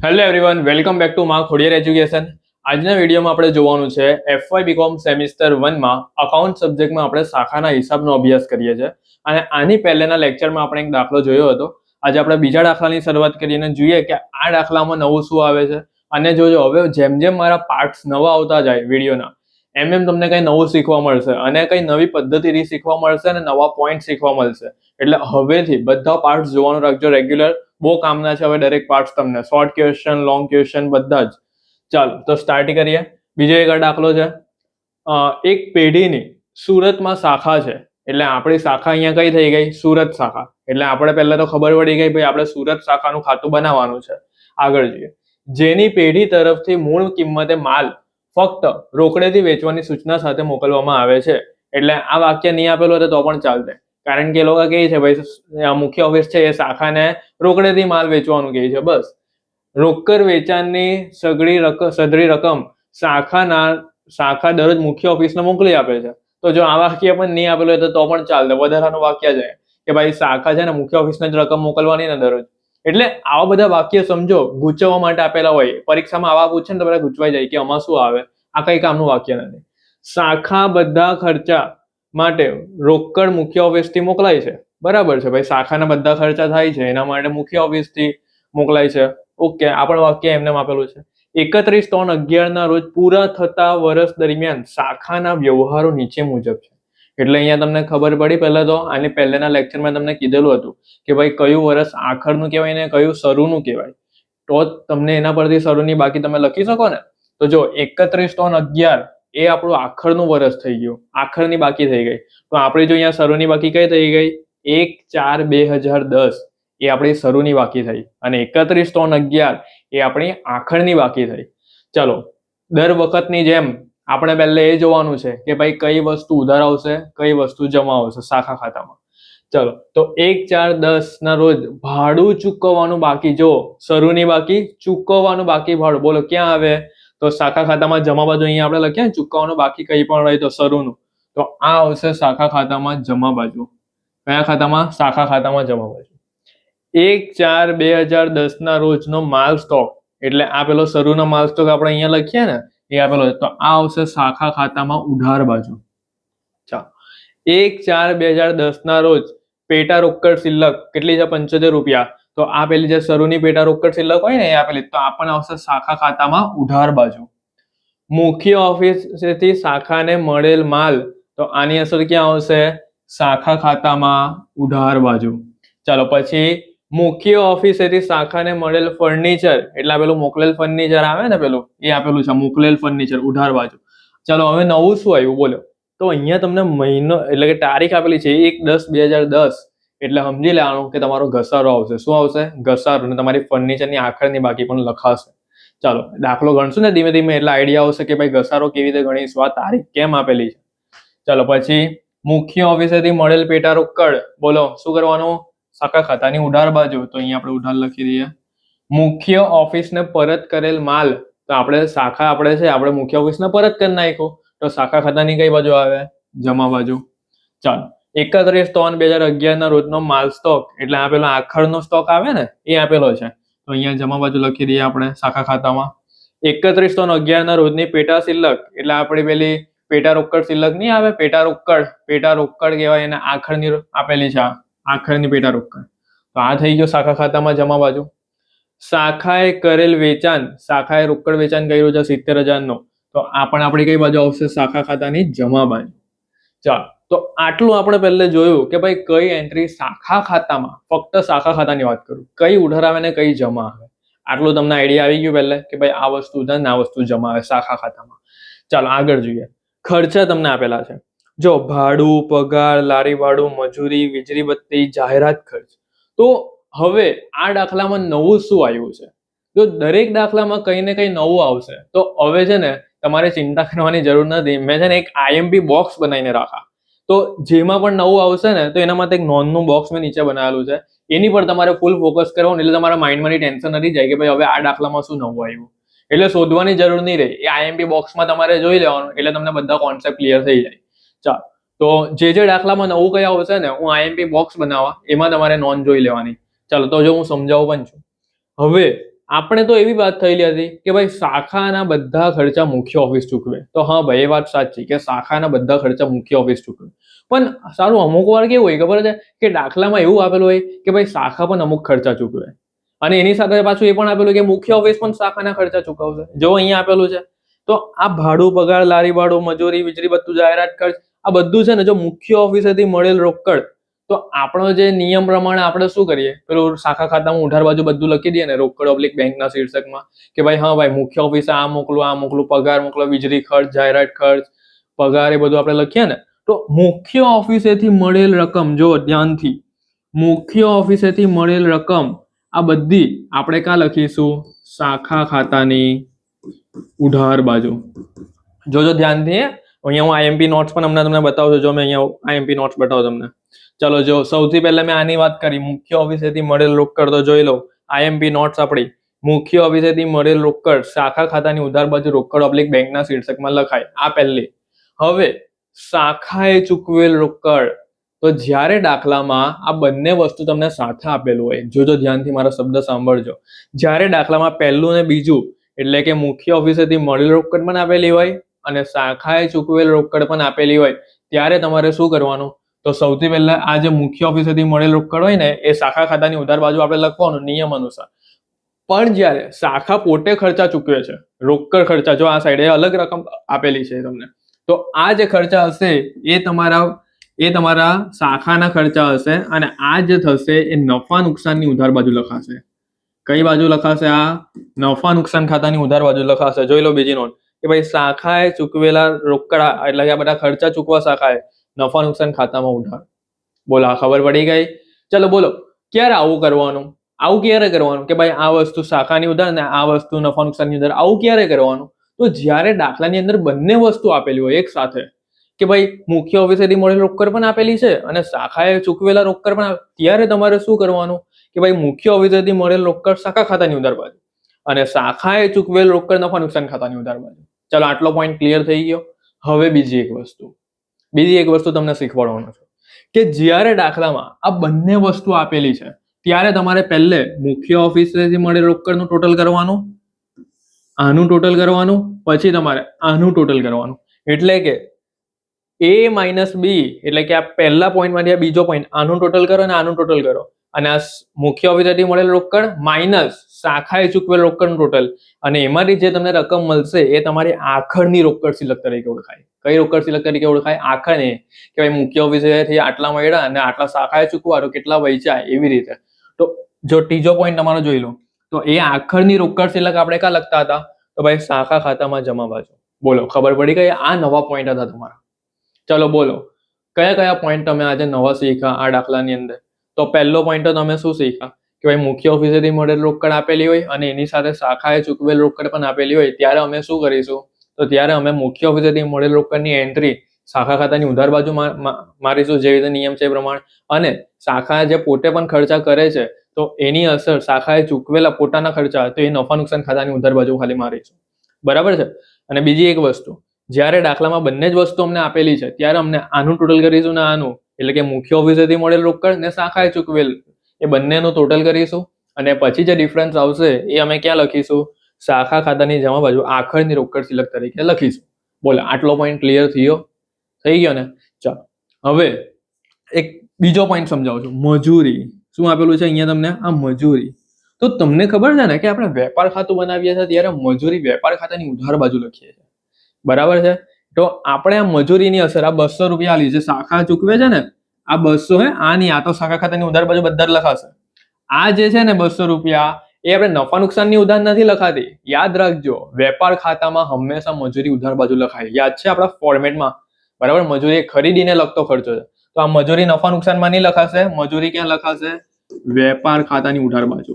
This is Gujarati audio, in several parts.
Hello everyone, welcome back to માં ખોડિયાર એજ્યુકેશન. આજના વિડીયોમાં આપણે જોવાનું છે FY બીકોમ સેમિસ્ટર 1 માં અકાઉન્ટ સબ્જેક્ટમાં આપણે શાખાના હિસાબનો અભ્યાસ કરીએ છીએ. અને આની પહેલાના લેક્ચરમાં આપણે એક દાખલો જોયો હતો. આજે આપણે બીજા દાખલાની શરૂઆત કરીને જોઈએ કે આ દાખલામાં નવું શું આવે છે. અને જોજો, હવે જેમ જેમ મારા પાર્ટ્સ નવા આવતા જાય વિડીયોના, એમ એમ તમને કંઈ નવું શીખવા મળશે અને કંઈ નવી પદ્ધતિથી શીખવા મળશે અને નવા પોઈન્ટ શીખવા મળશે. એટલે હવેથી બધા પાર્ટ્સ જોવાનું રાખજો રેગ્યુલર. બહુ કામના છે હવે દરેક પાર્ટ્સ તમને, શોર્ટ ક્વેશ્ચન, લોંગ ક્વેશ્ચન બધા જ. ચાલો તો સ્ટાર્ટ કરીએ. બીજો એક દાખલો છે. એક પેઢીની સુરતમાં શાખા છે. એટલે આપણી શાખા અહીંયા કઈ થઈ ગઈ? સુરત શાખા. એટલે આપણે પહેલા તો ખબર પડી ગઈ ભાઈ આપણે સુરત શાખાનું ખાતું બનાવવાનું છે. આગળ જોઈએ. જેની પેઢી તરફથી મૂળ કિંમતે માલ ફક્ત રોકડેથી વેચવાની સૂચના સાથે મોકલવામાં આવે છે. એટલે આ વાક્ય નહીં આપેલું હતું તો પણ ચાલશે, કારણ કે એ લોકો કહે છે ભાઈ મુખ્ય ઓફિસ છે એ શાખાને રોકડેથી માલ વેચવાનું કહે છે. બસ રોકડ વેચાણની સઘળી રકમ શાખા દરરોજ મુખ્ય ઓફિસને મોકલી આપે છે. તો જો આ વાક્ય પણ નહીં આપેલું હોય તો પણ ચાલે, વધારાનું વાક્ય છે કે ભાઈ શાખા છે ને મુખ્ય ઓફિસને જ રકમ મોકલવાની ને દરરોજ. એટલે આવા બધા વાક્ય સમજો, ગૂંચવવા માટે આપેલા હોય. પરીક્ષામાં આવા પૂછે ને તો બધા ગૂંચવાઈ જાય કે આમાં શું આવે, આ કઈ કામનું વાક્ય નથી. શાખા બધા ખર્ચા માટે રોકડ મુખ્ય ઓફિસથી મોકલાય છે. બરાબર છે ભાઈ, શાખાના બધા ખર્ચા થાય છે એના માટે મુખ્ય ઓફિસથી મોકલાય છે. ઓકે, આ પણ વાક્ય એમને આપેલું છે. 31/3/11 ના રોજ પૂરા થતા વર્ષ દરમિયાન શાખાના વ્યવહારો નીચે મુજબ છે. એટલે અહીંયા તમને ખબર પડી. પહેલા તો આની પહેલાના લેક્ચરમાં તમને કીધેલું હતું કે ભાઈ કયું વર્ષ આખરનું કહેવાય ને કયું શરૂનું કહેવાય, તો તમને એના પરથી શરૂની બાકી તમે લખી શકો ને. તો જો 31/3/11 એ આપણું આખરનું વર્ષ થઈ ગયું, આખરની બાકી થઈ ગઈ. તો આપણે જો અહીંયા શરૂની બાકી કઈ થઈ ગઈ? 1/4/2010 એ આપણી શરૂની બાકી થઈ, અને 31/3/11 એ આપણી આખરની બાકી થઈ. ચલો, દર વખતની જેમ આપણે પહેલા એ જોવાનું છે કે ભાઈ કઈ વસ્તુ ઉધાર આવશે, કઈ વસ્તુ જમા આવશે શાખા ખાતામાં. ચલો, તો 1/4/10 ના રોજ ભાડું ચૂકવવાનું બાકી. જો શરૂની બાકી, ચૂકવવાનું બાકી ભાડું, બોલો ક્યાં આવે? તો શાખા ખાતામાં જમા બાજુ અહીંયા આપણે લખીએ ને, ચૂકવવાનું બાકી કઈ પણ હોય તો શરૂનું, તો આ આવશે શાખા ખાતામાં જમા બાજુ. કયા ખાતામાં? શાખા ખાતામાં જમા બાજુ. 1/4/2010 ના રોજનો માલ સ્ટોક, એટલે આ પેલો શરૂનો માલ સ્ટોક આપણે અહીંયા લખીએ ને એ આપેલો, તો આ આવશે શાખા ખાતામાં ઉધાર બાજુ. ચાલો, 1/4/2010 ના રોજ પેટા રોકડ શિલ્લક કેટલી છે? 75 રૂપિયા. તો આ પેલી જે શરૂની પેટા રોકડ શિલ્લક હોય ને એ આપેલી, તો આ પણ આવશે શાખા ખાતામાં ઉધાર બાજુ. મુખ્ય ઓફિસથી શાખાને મળેલ માલ, તો આની અસર ક્યાં આવશે? શાખા ખાતામાં ઉધાર બાજુ. ચાલો, પછી મુખ્ય ઓફિસેથી શાખાને મળેલ ફર્નિચર, એટલે પેલું મોકલેલ ફર્નિચર આવે ને પેલું, એ આપેલું છે મોકલેલ ફર્નિચર ઉધાર બાજુ. ચાલો, હવે નવું શું આવ્યું બોલો? તો અહીંયા તમને મહિનો એટલે કે તારીખ આપેલી છે 1/10/2010. એટલે સમજી લેવાનું કે તમારો ઘસારો આવશે. શું આવશે? ઘસારો. અને તમારી ફર્નિચરની આખરની બાકી પણ લખાશે. ચાલો, દાખલો ગણશું ને ધીમે ધીમે એટલે આઈડિયા આવશે કે ભાઈ ઘસારો કેવી રીતે ગણીશું, આ તારીખ કેમ આપેલી છે. ચાલો, પછી મુખ્ય ઓફિસેથી મળેલ પેટા રોકડ, બોલો શું કરવાનું? શાખા ખાતાની ઉધાર બાજુ. તો અહીંયા આપણે ઉધાર લખી દઈએ. મુખ્ય ઓફિસને પરત કરેલ માલ, તો આપણે શાખા આપણે છે આપણે મુખ્ય ઓફિસને પરત કરી નાખ્યું, તો શાખા ખાતાની કઈ બાજુ આવે? જમા બાજુ. ચાલો, 31/3/2011 ના રોજનો માલ સ્ટોક, એટલે આ પેલો આખરનો સ્ટોક આવે ને એ આપેલો છે, તો અહીંયા જમા બાજુ લખી દઈએ આપણે શાખા ખાતામાં. 31/3/11 ના રોજની પેટા શિલ્લક, એટલે આપણી પેલી પેટા રોકડ શિલ્લક નહીં આવે, પેટા રોકડ કહેવાય એને, આખરની આપેલી છે, આખરની પેટા રોકડ. તો આ થઈ ગયો શાખા ખાતામાં જમા બાજુ. શાખાએ કરેલ વેચાણ, શાખાએ રોકડ વેચાણ કર્યું છે 70,000 તો આ પણ આપણી કઈ બાજુ આવશે? શાખા ખાતાની જમા બાજુ. ચાલો, તો આટલું આપણે પહેલે જોયું કે ભાઈ કઈ એન્ટ્રી શાખા ખાતામાં, ફક્ત શાખા ખાતાની વાત કરું, કઈ ઉધાર આવે ને કઈ જમા આવે. આટલું તમને આઈડિયા આવી ગયું પહેલે કે ભાઈ આ વસ્તુ ઉધાર ને આ વસ્તુ જમા આવે શાખા ખાતામાં. ચાલો આગળ જોઈએ. ખર્ચા તમને આપેલા છે. જો ભાડું, પગાર, લારી ભાડું, મજૂરી, વીજળી બત્તી, જાહેરાત ખર્ચ. તો હવે આ દાખલામાં નવું શું આવ્યું છે? જો દરેક દાખલામાં કઈ ને કઈ નવું આવશે, તો હવે છે ને તમારે ચિંતા કરવાની જરૂર નથી. મેં છે ને એક IMP બોક્સ બનાવીને રાખા, તો જેમાં પણ નવું આવશે ને તો એના માટે એક નોનનું બોક્સ મેં નીચે બનાવેલું છે. એની પર તમારે ફૂલ ફોકસ કરવાનું, એટલે તમારા માઇન્ડમાં ટેન્શન નથી જાય કે ભાઈ હવે આ દાખલામાં શું નવું આવ્યું. એટલે શોધવાની જરૂર નહીં રહે, એ IMP બોક્સમાં તમારે જોઈ લેવાનું, એટલે તમને બધા કોન્સેપ્ટ ક્લિયર થઈ જાય. ચાલો, તો જે દાખલામાં નવું કઈ આવશે ને હું IMP બોક્સ બનાવવા, એમાં તમારે નોંધ જોઈ લેવાની. ચાલો, તો જો હું સમજાવું પણ છું. હવે આપણે તો એવી વાત થયેલી હતી કે ભાઈ શાખાના બધા ખર્ચા મુખ્ય ઓફિસ ચૂકવે, તો હા ભાઈ એ વાત સાચી કે શાખાના બધા ખર્ચા મુખ્ય ઓફિસ ચૂકવે. પણ સારું અમુક વાર કેવું હોય ખબર છે કે દાખલામાં એવું આપેલું હોય કે ભાઈ શાખા પણ અમુક ખર્ચા ચૂકવે, અને એની સાથે પાછું એ પણ આપેલું કે મુખ્ય ઓફિસ પણ શાખાના ખર્ચા ચૂકવશે. જો અહીંયા આપેલું છે તો આ ભાડું, પગાર, લારી ભાડું, મજૂરી, વીજળી બત્તું, જાહેરાત ખર્ચ, આ બધું છે ને જો મુખ્ય ઓફિસેથી મળેલ રોકડ, તો આપણો જે નિયમ પ્રમાણે આપણે શું કરીએ, પેલું શાખા ખાતામાં ઉધાર બાજુ બધું લખી દઈએ ને રોકડ ઓબ્લિક બેંકના શીર્ષકમાં કે ભાઈ હા ભાઈ મુખ્ય ઓફિસે આ મોકલું, પગાર મોકલો, વીજળી ખર્ચ, જાહેરાત ખર્ચ, પગાર, એ બધું આપણે લખીએ ને, તો મુખ્ય ઓફિસેથી મળેલ રકમ, જો ધ્યાનથી, મુખ્ય ઓફિસેથી મળેલ રકમ આ બધી આપણે ક્યાં લખીશું? શાખા ખાતાની ઉધાર બાજુ. જોજો ધ્યાનથી. અહીંયા હું આઈએમપી નોટ્સ પણ હમણાં તમને બતાવું છું. જો મેં અહીંયા આઈએમપી નોટ્સ બતાવું તમને. ચલો જો સૌથી પહેલા મેં આની વાત કરી, મુખ્ય ઓફિસેથી મળેલ રોકડ, તો જોઈ લો આઈએમપી નોટ્સ આપણી. મુખ્ય ઓફિસેથી મળેલ રોકડ શાખા ખાતાની ઉધાર બાજુ રોકડ ઓબ્લિક બેંકના શીર્ષકમાં લખાય, આ પહેલી. હવે શાખાએ ચૂકવેલ રોકડ, તો જ્યારે દાખલામાં આ બંને વસ્તુ તમને સાથે આપેલું હોય, જોજો ધ્યાનથી મારા શબ્દ સાંભળજો, જ્યારે દાખલામાં પહેલું ને બીજું એટલે કે મુખ્ય ઓફિસેથી મળેલ રોકડ પણ આપેલી હોય અને શાખાએ ચૂકવેલ રોકડ પણ આપેલી હોય, ત્યારે તમારે શું કરવાનું? તો સૌથી પહેલા આ જે મુખ્ય ઓફિસેથી મળેલ રોકડ હોય ને એ શાખા ખાતાની ઉધાર બાજુ આપણે લખવાનું નિયમ અનુસાર. પણ જ્યારે શાખા પોતે ખર્ચા ચૂકવે છે, રોકડ ખર્ચા, જો આ સાઈડે અલગ રકમ આપેલી છે તમને, તો આ જે ખર્ચા હશે એ તમારા શાખાના ખર્ચા હશે, અને આ જે થશે એ નફા નુકસાનની ઉધાર બાજુ લખાશે. કઈ બાજુ લખાશે? આ નફા નુકસાન ખાતાની ઉધાર બાજુ લખાશે. જોઈ લો બીજી નોટ કે ભાઈ શાખાએ ચૂકવેલા રોકડા એટલે કે આ બધા ખર્ચા ચૂકવા શાખાએ નફા નુકસાન ખાતામાં ઉધાર. બોલો, ખબર પડી ગઈ? ચલો બોલો, ક્યારે આવું કરવાનું? આવું ક્યારે કરવાનું કે ભાઈ આ વસ્તુ શાખાની ઉધાર ને આ વસ્તુ નફા નુકસાનની ઉધાર, આવું ક્યારે કરવાનું? તો જ્યારે દાખલાની અંદર બંને વસ્તુ આપેલી હોય એક સાથે, કે ભાઈ મુખ્ય ઓફિસેથી મળેલ રોકડ પણ આપેલી છે અને શાખાએ ચૂકવેલા રોકડ પણ, ત્યારે તમારે શું કરવાનું કે ભાઈ મુખ્ય ઓફિસેથી મળેલ રોકડ શાખા ખાતાની ઉધાર બાજુ અને શાખાએ ચૂકવેલ રોકડ નફા નુકસાન ખાતાની ઉધાર બાજુ. ચલો આટલો પોઈન્ટ ક્લિયર થઈ ગયો. હવે બીજી એક વસ્તુ તમને શીખવાડવાનો છે કે જ્યારે દાખલામાં આ બંને વસ્તુ આપેલી છે ત્યારે તમારે પહેલે મુખ્ય ઓફિસેથી મળેલ રોકડનું ટોટલ કરવાનું, આનું ટોટલ કરવાનું, પછી તમારે આનું ટોટલ કરવાનું. એટલે કે A માઇનસ બી, એટલે કે આ પહેલા પોઈન્ટમાંથી આ બીજો પોઈન્ટ, આનું ટોટલ કરો અને આનું ટોટલ કરો, અને આ મુખ્ય ઓફિસેથી મળેલ રોકડ માઇનસ શાખાએ ચૂકવેલ રોકડનું ટોટલ, અને એમાંથી જે તમને રકમ મળશે એ તમારી આખરની રોકડ સિલક તરીકે ઓળખાય. કઈ રોકડ સિલક તરીકે ઓળખાય? આખરની. કે ભાઈ મુખ્ય ઓફિસેથી આટલા મળ્યા અને આટલા શાખાએ ચૂકવા, તો કેટલા વહેંચ્યા, એવી રીતે. તો જો ત્રીજો પોઈન્ટ તમારો જોઈ લો, તો એ આખરની રોકડ સિલક આપણે ક્યાં લખતા હતા? તો ભાઈ શાખા ખાતામાં જમા બાજુ. બોલો, ખબર પડી ગઈ? આ નવા પોઈન્ટ હતા તમારા. ચલો બોલો, કયા કયા પોઈન્ટ તમે આજે નવા શીખ્યા આ દાખલાની અંદર? તો પહેલો પોઈન્ટ તો તમે શું શીખ્યા કે ભાઈ મુખ્ય ઓફિસેથી મળેલ રોકડ આપેલી હોય અને એની સાથે શાખાએ ચૂકવેલ રોકડ પણ આપેલી હોય, ત્યારે અમે શું કરીશું? તો ત્યારે અમે મુખ્ય ઓફિસેથી મળેલ રોકડની એન્ટ્રી શાખા ખાતાની ઉધાર બાજુ મારીશું, જે રીતે નિયમ છે એ પ્રમાણે, અને શાખા જે પોતે પણ ખર્ચા કરે છે તો એની અસર શાખાએ ચૂકવેલા પોતાના ખર્ચા, તો એ નફા નુકસાન ખાતાની ઉધાર બાજુ ખાલી મારીશું. બરાબર છે? અને બીજી એક વસ્તુ, જ્યારે દાખલામાં બંને જ વસ્તુ અમને આપેલી છે ત્યારે અમને આનું ટોટલ કરીશું ને આનું, એટલે કે મુખ્ય ઓફિસેથી મળેલ રોકડ ને શાખાએ ચૂકવેલ, એ બંનેનું ટોટલ કરીશું, અને પછી જે ડિફરન્સ આવશે એ અમે ક્યાં લખીશું? શાખા ખાતાની જમા બાજુ આખરની રોકડ સિલક તરીકે લખીશું. બોલો, આટલો પોઈન્ટ ક્લિયર થઈ ગયો ને? ચાલો હવે એક બીજો પોઈન્ટ સમજાવું છું, મજૂરી. શું આપેલું છે અહીંયા તમને? આ મજૂરી. તો તમને ખબર છે ને કે આપણે વેપાર ખાતું બનાવીએ છીએ ત્યારે મજૂરી વેપાર ખાતાની ઉધાર બાજુ લખીએ છીએ. બરાબર છે? તો આપણે આ મજૂરીની અસર, આ 200 રૂપિયા આલી છે, શાખા ચૂકવે છે ને, આ 200 આ નહીં, આ તો શાખા ખાતાની ઉધાર બાજુ બધા જ લખાશે. આ જે છે ને 200 રૂપિયા, એ આપણે નફા નુકસાનની ઉધાર નથી લખાતી. યાદ રાખજો, વેપાર ખાતામાં હંમેશા મજૂરી ઉધાર બાજુ લખાય. યાદ છે આપણા ફોર્મેટમાં? બરાબર? મજૂરી ખરીદીને લગતો ખર્ચો છે, તો આ મજૂરી નફા નુકસાનમાં નહીં લખાશે. મજૂરી ક્યાં લખાશે? વેપાર ખાતાની ઉધાર બાજુ.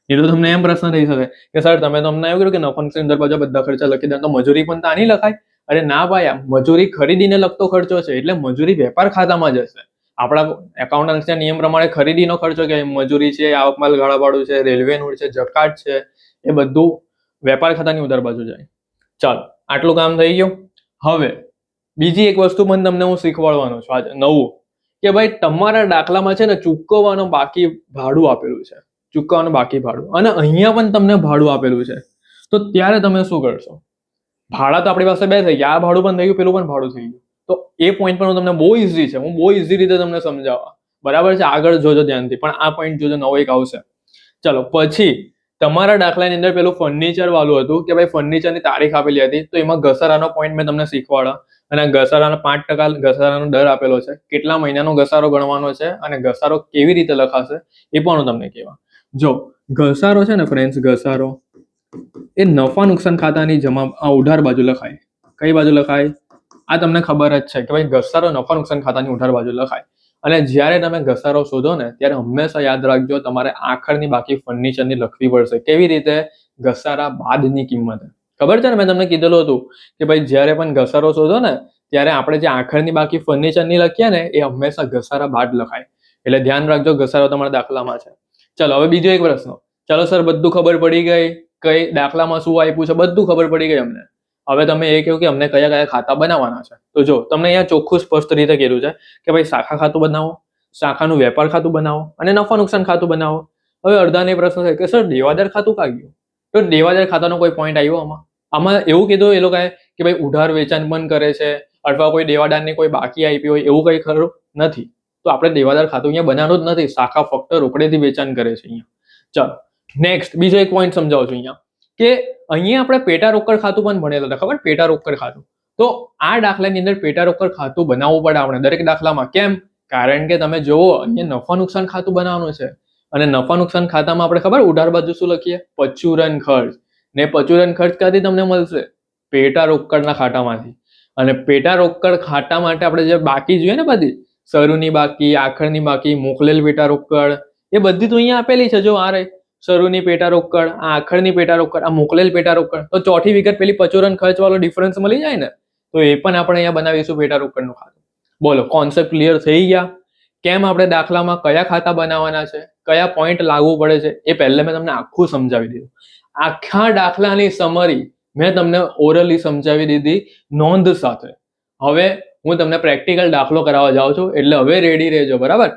એ તો તમને એમ પ્રશ્ન થઈ શકે કે સર તમે તો અમને એવું કર્યું કે નફા નુકસાન ઉધાર બાજુ બધા ખર્ચા લખી દે, તો મજૂરી પણ ત્યાં નહીં લખાય? અરે ના ભાઈ, આ મજૂરી ખરીદીને લગતો ખર્ચો છે એટલે મજૂરી વેપાર ખાતામાં જશે. આપણા એકાઉન્ટન્સના નિયમ પ્રમાણે ખરીદીનો ખર્ચો કે મજૂરી છે, આવક માલ ગાળાભાડું છે, રેલવેનું છે, જકાત છે, એ બધું વેપાર ખાતાની ઉધાર બાજુ જાય. ચાલો, આટલું કામ થઈ ગયું. હવે બીજી એક વસ્તુ પણ તમને હું શીખવાડવાનો છું આજે નવું, કે ભાઈ તમારા દાખલામાં છે ને ચૂકવવાનો બાકી ભાડું આપેલું છે. ચૂકવવાનું બાકી ભાડું, અને અહીંયા પણ તમને ભાડું આપેલું છે, તો ત્યારે તમે શું કરશો? ભાડા તો આપણી પાસે બે થઈ ગયા, આ ભાડું પણ થઈ ગયું, પેલું પણ ભાડું થઈ ગયું. તો એ પોઈન્ટ પણ તમને બહુ ઇઝી છે, હું બહુ ઇઝી રીતે તમને સમજાવવા, બરાબર છે? આગળ જોજો ધ્યાનથી, પણ આ પોઈન્ટ જોજો, નવો એક આવશે. ચલો પછી તમારા દાખલાની અંદર પેલું ફર્નિચર વાળું હતું કે ભાઈ ફર્નિચરની તારીખ આપેલી હતી, તો એમાં ઘસારાનો પોઈન્ટ મેં તમને શીખવાડા, અને ઘસારાનો 5% ઘસારાનો દર આપેલો છે, કેટલા મહિનાનો ઘસારો ગણવાનો છે અને ઘસારો કેવી રીતે લખાશે એ પણ હું તમને કહેવા. જો ઘસારો છે ને ફ્રેન્ડ્સ, ઘસારો એ નફા નુકસાન ખાતાની ઉધાર બાજુ લખાય. કઈ બાજુ લખાય? આ તમને ખબર જ છે કે ભાઈ ઘસારો નફા નુકસાન ખાતાની ઉધાર બાજુ લખાય. અને જ્યારે તમે ઘસારો શોધો ને ત્યારે હંમેશા યાદ રાખજો, તમારે આખરની બાકી ફર્નિચરની લખવી પડશે. કેવી રીતે? ઘસારા બાદની કિંમત. ખબર છે ને, મેં તમને કીધેલું હતું કે ભાઈ જ્યારે પણ ઘસારો શોધો ને ત્યારે આપણે જે આખરની બાકી ફર્નિચરની લખીએ ને એ હંમેશા ઘસારા બાદ લખાય. એટલે ધ્યાન રાખજો, ઘસારો તમારા દાખલામાં છે. ચલો હવે બીજો એક પ્રશ્ન. ચલો સર, બધું ખબર પડી ગઈ, કઈ દાખલામાં શું આપ્યું છે બધું ખબર પડી ગઈ અમને. હવે તમે એ કહો કે અમને કયા કયા ખાતા બનાવવાના છે. તો જો તમને અહીંયા ચોખ્ખું સ્પષ્ટ રીતે કીધું છે કે ભાઈ શાખા ખાતું બનાવો, શાખાનું વેપાર ખાતું બનાવો અને નફા નુકસાન ખાતું બનાવો. હવે અડધાને પ્રશ્ન છે કે સર દેવાદાર ખાતું કાં ગયું? તો દેવાદાર ખાતાનો કોઈ પોઈન્ટ આવ્યો આમાં એવું કીધું એ લોકોએ કે ભાઈ ઉધાર વેચાણ બંધ કરે છે અથવા કોઈ દેવાદારની કોઈ બાકી આપી હોય એવું કંઈ ખરું નથી. તો આપણે દેવાદાર ખાતું અહીંયા બનાવવાનું જ નથી, શાખા ફક્ત રોકડેથી વેચાણ કરે છે અહીંયા. ચાલો નેક્સ્ટ બીજો એક પોઈન્ટ સમજાવું છું અહીંયા કે અહીંયા આપણે પેટા રોકડ ખાતું પણ ભણેલા હતા, ખબર? પેટા રોકડ ખાતું. તો આ દાખલાની અંદર પેટા રોકડ ખાતું બનાવવું પડે આપણે દરેક દાખલામાં. કેમ? કારણ કે તમે જુઓ અહીંયા નફા નુકસાન ખાતું બનાવવાનું છે, અને નફા નુકસાન ખાતામાં આપણે ખબર ઉધાર બાજુ શું લખીએ? પરચુરણ ખર્ચ. ને પરચુરણ ખર્ચ ક્યાંથી તમને મળશે? પેટા રોકડના ખાતામાંથી. અને પેટા રોકડ ખાતા માટે આપણે જે બાકી જોઈએ ને બધી શરૂની બાકી, આખરની બાકી, મોકલેલ પેટા રોકડ, એ બધી તો અહીંયા આપેલી છે. જો આ રહી શરૂની પેટા રોકડ, આ આખરની પેટા રોકડ, આ મોકલેલ પેટા રોકડ. તો ચોથી વિગત પેલી પરચુરણ ખર્ચ વાળો ડિફરન્સ મળી જાય ને, તો એ પણ આપણે અહીંયા બનાવીશું પેટા રોકડનું ખાતું. બોલો, કોન્સેપ્ટ ક્લિયર થઈ ગયા? કેમ આપણે દાખલામાં કયા ખાતા બનાવવાના છે, કયા પોઈન્ટ લાગુ પડે છે, એ પહેલા મેં તમને આખું સમજાવી દીધું. આખા દાખલાની સમરી મેં તમને ઓરલી સમજાવી દીધી નોંધ સાથે. હવે હું તમને પ્રેક્ટિકલ દાખલો કરાવવા જાઉં છું, એટલે હવે રેડી રહેજો, બરાબર?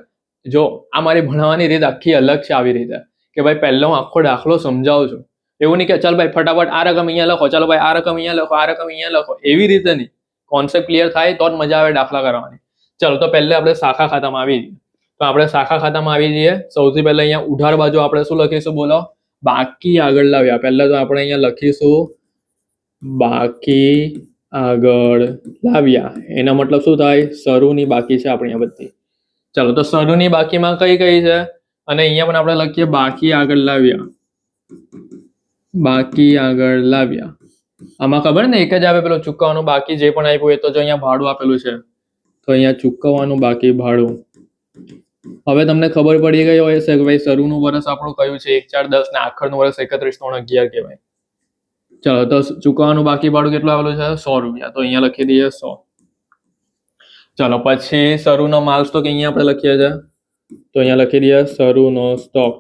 જો આ મારી ભણાવવાની રીત આખી અલગ છે, આવી રીતે કે ભાઈ પહેલા હું આખો દાખલો સમજાવું છું. એવું નહીં કે ચાલ ભાઈ ફટાફટ આ રકમ અહીંયા લખો, ચાલો ભાઈ આ રકમ અહીંયા લખો, આ રકમ અહીંયા લખો, એવી રીતે નહીં. કોન્સેપ્ટ ક્લિયર થાય તો જ મજા આવે દાખલા કરવાની. ચલો તો પહેલા આપણે શાખા ખાતામાં આવી જઈએ. તો આપણે શાખા ખાતામાં આવી જઈએ. સૌથી પહેલા અહીંયા ઉધાર બાજુ આપણે શું લખીશું? બોલો, બાકી આગળ લાવ્યા. પહેલા તો આપણે અહીંયા લખીશું બાકી આગળ લાવ્યા. એના મતલબ શું થાય? શરૂની બાકી છે આપણી આ બધી. ચાલો તો શરૂની બાકીમાં કઈ કઈ છે? અને અહીંયા પણ આપણે લખીએ બાકી આગળ લાવ્યા. બાકી આગળ લાવ્યા. આમાં ખબર ને એક જ આવે પેલો ચૂકવવાનું બાકી જે પણ આપ્યું એ તો જો અહીંયા ભાડું આપેલું છે, તો અહીંયા ચૂકવવાનું બાકી ભાડું. હવે તમને ખબર પડી ગઈ હોય છે કે ભાઈ શરૂનું વર્ષ આપણું કયું છે? 1, 4, 10 ને આખરનું વર્ષ 31, 3, 11 કહેવાય. ચાલો તો ચૂકવવાનું બાકી ભાડું કેટલું આવેલું છે? 100 રૂપિયા. તો અહીંયા લખી દઈએ 100. ચાલો પછી શરૂનો માલ સ્ટોક અહીંયા આપણે લખીએ છીએ, તો અહીંયા લખી દઈએ શરૂનો સ્ટોક.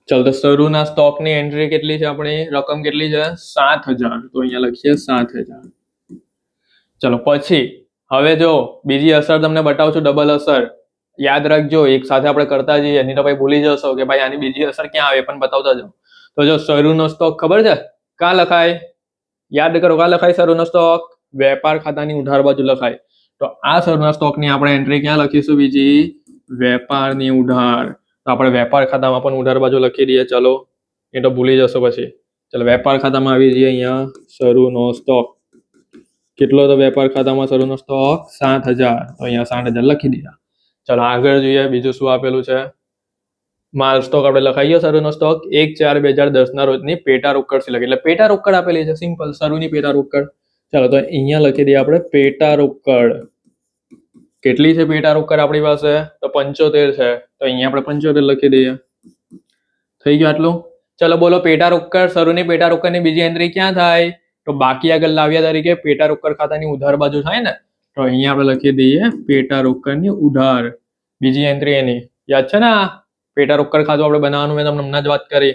ચાલો તો શરૂના સ્ટોકની એન્ટ્રી કેટલી છે? આપણી રકમ કેટલી છે? 7000. તો અહીંયા લખીએ 7000. ચલો પછી હવે જો બીજી અસર તમને બતાવું છું, ડબલ અસર. યાદ રાખજો, એક સાથે આપણે કરતા જઈએ, નહીં તો ભાઈ ભૂલી જશો કે ભાઈ આની બીજી અસર ક્યાં આવે પણ બતાવતા જાઓ. તો જો શરૂનો સ્ટોક ખબર છે ક્યાં લખાય? યાદ કરો, ક્યાં લખાય શરૂનો સ્ટોક? વેપાર ખાતાની ઉધાર બાજુ લખાય. તો આ શરૂના સ્ટોકની આપણે એન્ટ્રી ક્યાં લખીશું? બીજી વેપારની ઉધાર. તો આપણે વેપાર ખાતામાં પણ ઉધાર બાજુ લખી દઈએ. ચલો, એ તો ભૂલી જશો પછી. ચલો વેપાર ખાતામાં આવી જઈએ. અહીંયા શરૂનો સ્ટોક કેટલો હતો? વેપાર ખાતામાં શરૂનો સ્ટોક 7000. તો અહીંયા 7000 લખી દીધા. ચલો આગળ જોઈએ બીજું શું આપેલું છે. માલ સ્ટોક આપણે લખાઈએ શરૂનો સ્ટોક 1/4/2010 ના રોજની પેટા રોકડ સિલક. એટલે પેટા રોકડ આપેલી છે, સિમ્પલ શરૂની પેટા રોકડ. ચાલો તો અહીંયા લખી દઈએ આપણે પેટા રોકડ. કેટલી છે પેટા રોકડ આપણી પાસે? તો 75 છે. તો અહીંયા આપણે 75 લખી દઈએ. થઈ ગયું આટલું? ચલો બોલો, પેટા રોકડ શરૂની પેટા રોકડની બીજી એન્ટ્રી ક્યાં થાય? તો બાકી આગળ લાવ્યા તરીકે પેટા રોકડ ખાતાની ઉધાર બાજુ થાય ને, તો અહીંયા આપણે લખી દઈએ પેટા રોકડની ઉધાર. બીજી એન્ટ્રી એની યાદ છે ને? પેટા રોકડ ખાતું આપણે બનાવવાનું મેં તમને હમણાં જ વાત કરી.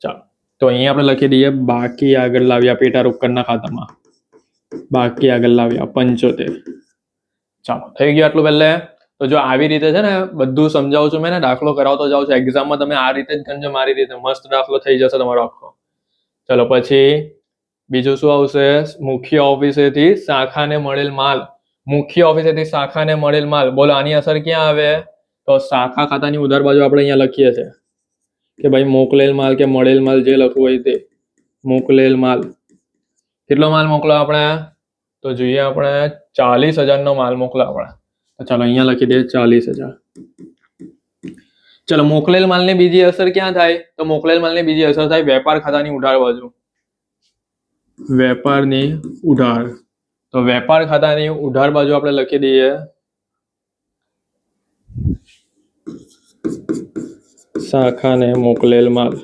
ચાલો તો અહીંયા આપણે લખી દઈએ બાકી આગળ લાવ્યા પેટા રોકડના ખાતામાં. બાકી આગળ લાવ્યા 75. ચાલો થઈ ગયું આટલું પહેલે. તો જો આવી રીતે છે ને બધું સમજાવું છું મેં ને, દાખલો કરાવતો જાઉં છું, એક્ઝામમાં તમે આ રીતે જ ગણજો, મારી રીતે મસ્ત દાખલો થઈ જશે તમારો આખો. ચલો પછી બીજું શું આવશે? મુખ્ય ઓફિસેથી શાખાને મળેલ માલ. મુખ્ય ઓફિસેથી શાખાને મળેલ માલ, બોલો આની અસર ક્યાં આવે? તો શાખા ખાતાની ઉધાર બાજુ આપણે અહીંયા લખીએ છીએ કે ભાઈ મોકલેલ માલ કે મળેલ માલ જે લખવું હોય તે. મોકલેલ માલ, કેટલો માલ મોકલો આપણે? તો જોઈએ આપણે 40,000 નો માલ મોકલો આપણે. તો ચાલો અહીંયા લખી દઈએ 40,000. ચલો મોકલેલ માલની બીજી અસર ક્યાં થાય? તો મોકલેલ માલની બીજી અસર થાય વેપાર ખાતાની ઉધાર બાજુ. વેપારની ઉધાર, તો વેપાર ખાતાની ઉધાર બાજુ આપણે લખી દઈએ શાખાને મોકલેલ માલ.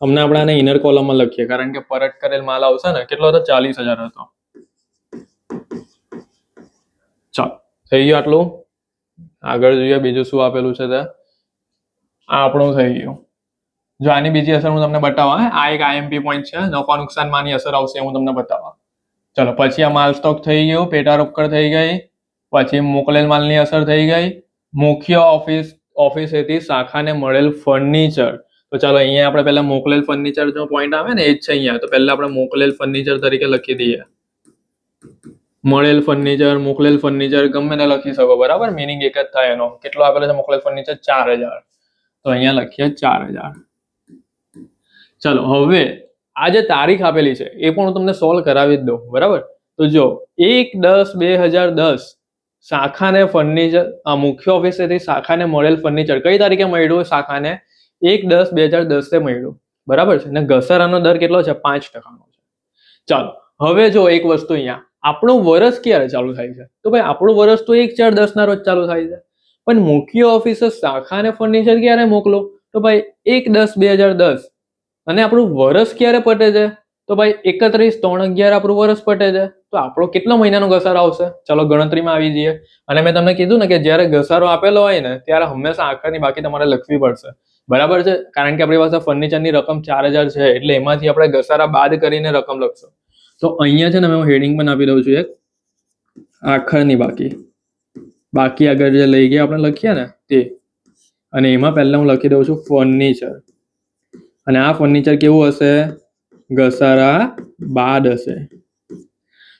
અમને આપણે આને ઇનર કોલમમાં લખીએ કારણ કે પરત કરેલ માલ આવશે ને. કેટલો હતો? 40,000 હતો. ચાલો થઈ ગયું આટલું. આગળ જોઈએ બીજું શું આપેલું છે તે. આ આપણું થઈ ગયું. જો આની બીજી અસર હું તમને બતાવવા, આ એક આઈએમપી પોઈન્ટ છે, નફા નુકસાનમાં આની અસર આવશે હું તમને બતાવવા. ચલો પછી આ માલ સ્ટોક થઈ ગયો, પેટા રોકડ થઈ ગઈ, પછી મોકલેલ માલની અસર થઈ ગઈ. મુખ્ય ઓફિસેથી શાખાને મળેલ ફર્નિચર. તો ચાલો અહીંયા આપણે પહેલા મોકલેલ ફર્નિચર જો પોઈન્ટ આવે ને એ જ છે અહીંયા. તો પહેલા આપણે મોકલેલ ફર્નિચર તરીકે લખી દઈએ. મળેલ ફર્નિચર, મોકલેલ ફર્નિચર ગમે તે લખી શકો, બરાબર, મિનિંગ એક જ થાય એનો. કેટલો આપેલો છે મોકલેલ ફર્નિચર? 4,000. તો અહીંયા લખીએ 4,000. ચલો હવે આ જે તારીખ આપેલી છે એ પણ હું તમને સોલ્વ કરાવી જ દઉં, બરાબર. તો જો 1/10/2010 શાખાને ફર્નિચર, મુખ્ય ઓફિસેથી શાખાને મળેલ ફર્નિચર કઈ તારીખે મળ્યું? શાખાને 1/10/2010 મળ્યું, બરાબર છે. ને ઘસારાનો દર કેટલો છે? 5% છે. ચાલો હવે જો એક વસ્તુ અહીંયા, આપણું વર્ષ ક્યારે ચાલુ થાય છે? તો ભાઈ આપણું વર્ષ તો 1/4/10 ના રોજ ચાલુ થાય છે. પણ મુખ્ય ઓફિસે શાખાને ફર્નિચર ક્યારે મોકલો? તો ભાઈ 1/10/2010. અને આપણું વર્ષ ક્યારે પટે છે? તો ભાઈ 31/3/11 આપણું વર્ષ પટે છે. તો આપણો કેટલો મહિનાનો ઘસારો આવશે? ચાલો ગણતરીમાં આવી જઈએ. અને મેં તમને કીધું ને કે જ્યારે ઘસારો આપેલો હોય ને ત્યારે હંમેશા આખરની બાકી તમારે લખવી પડશે, બરાબર છે. કારણ કે આપણી પાસે ફર્નિચરની રકમ 4,000 છે એટલે એમાંથી આપણે ઘસારા બાદ કરીને રકમ લખશું. તો અહીંયા છે ને હું હેડિંગ પણ આપી દઉં છું એક, આખરની બાકી. બાકી આગળ જે લઈ ગયા આપણે લખીએ ને તે, અને એમાં પહેલા હું લખી દઉં છું ફર્નિચર. અને આ ફર્નિચર કેવું હશે? ઘસારા બાદ હશે.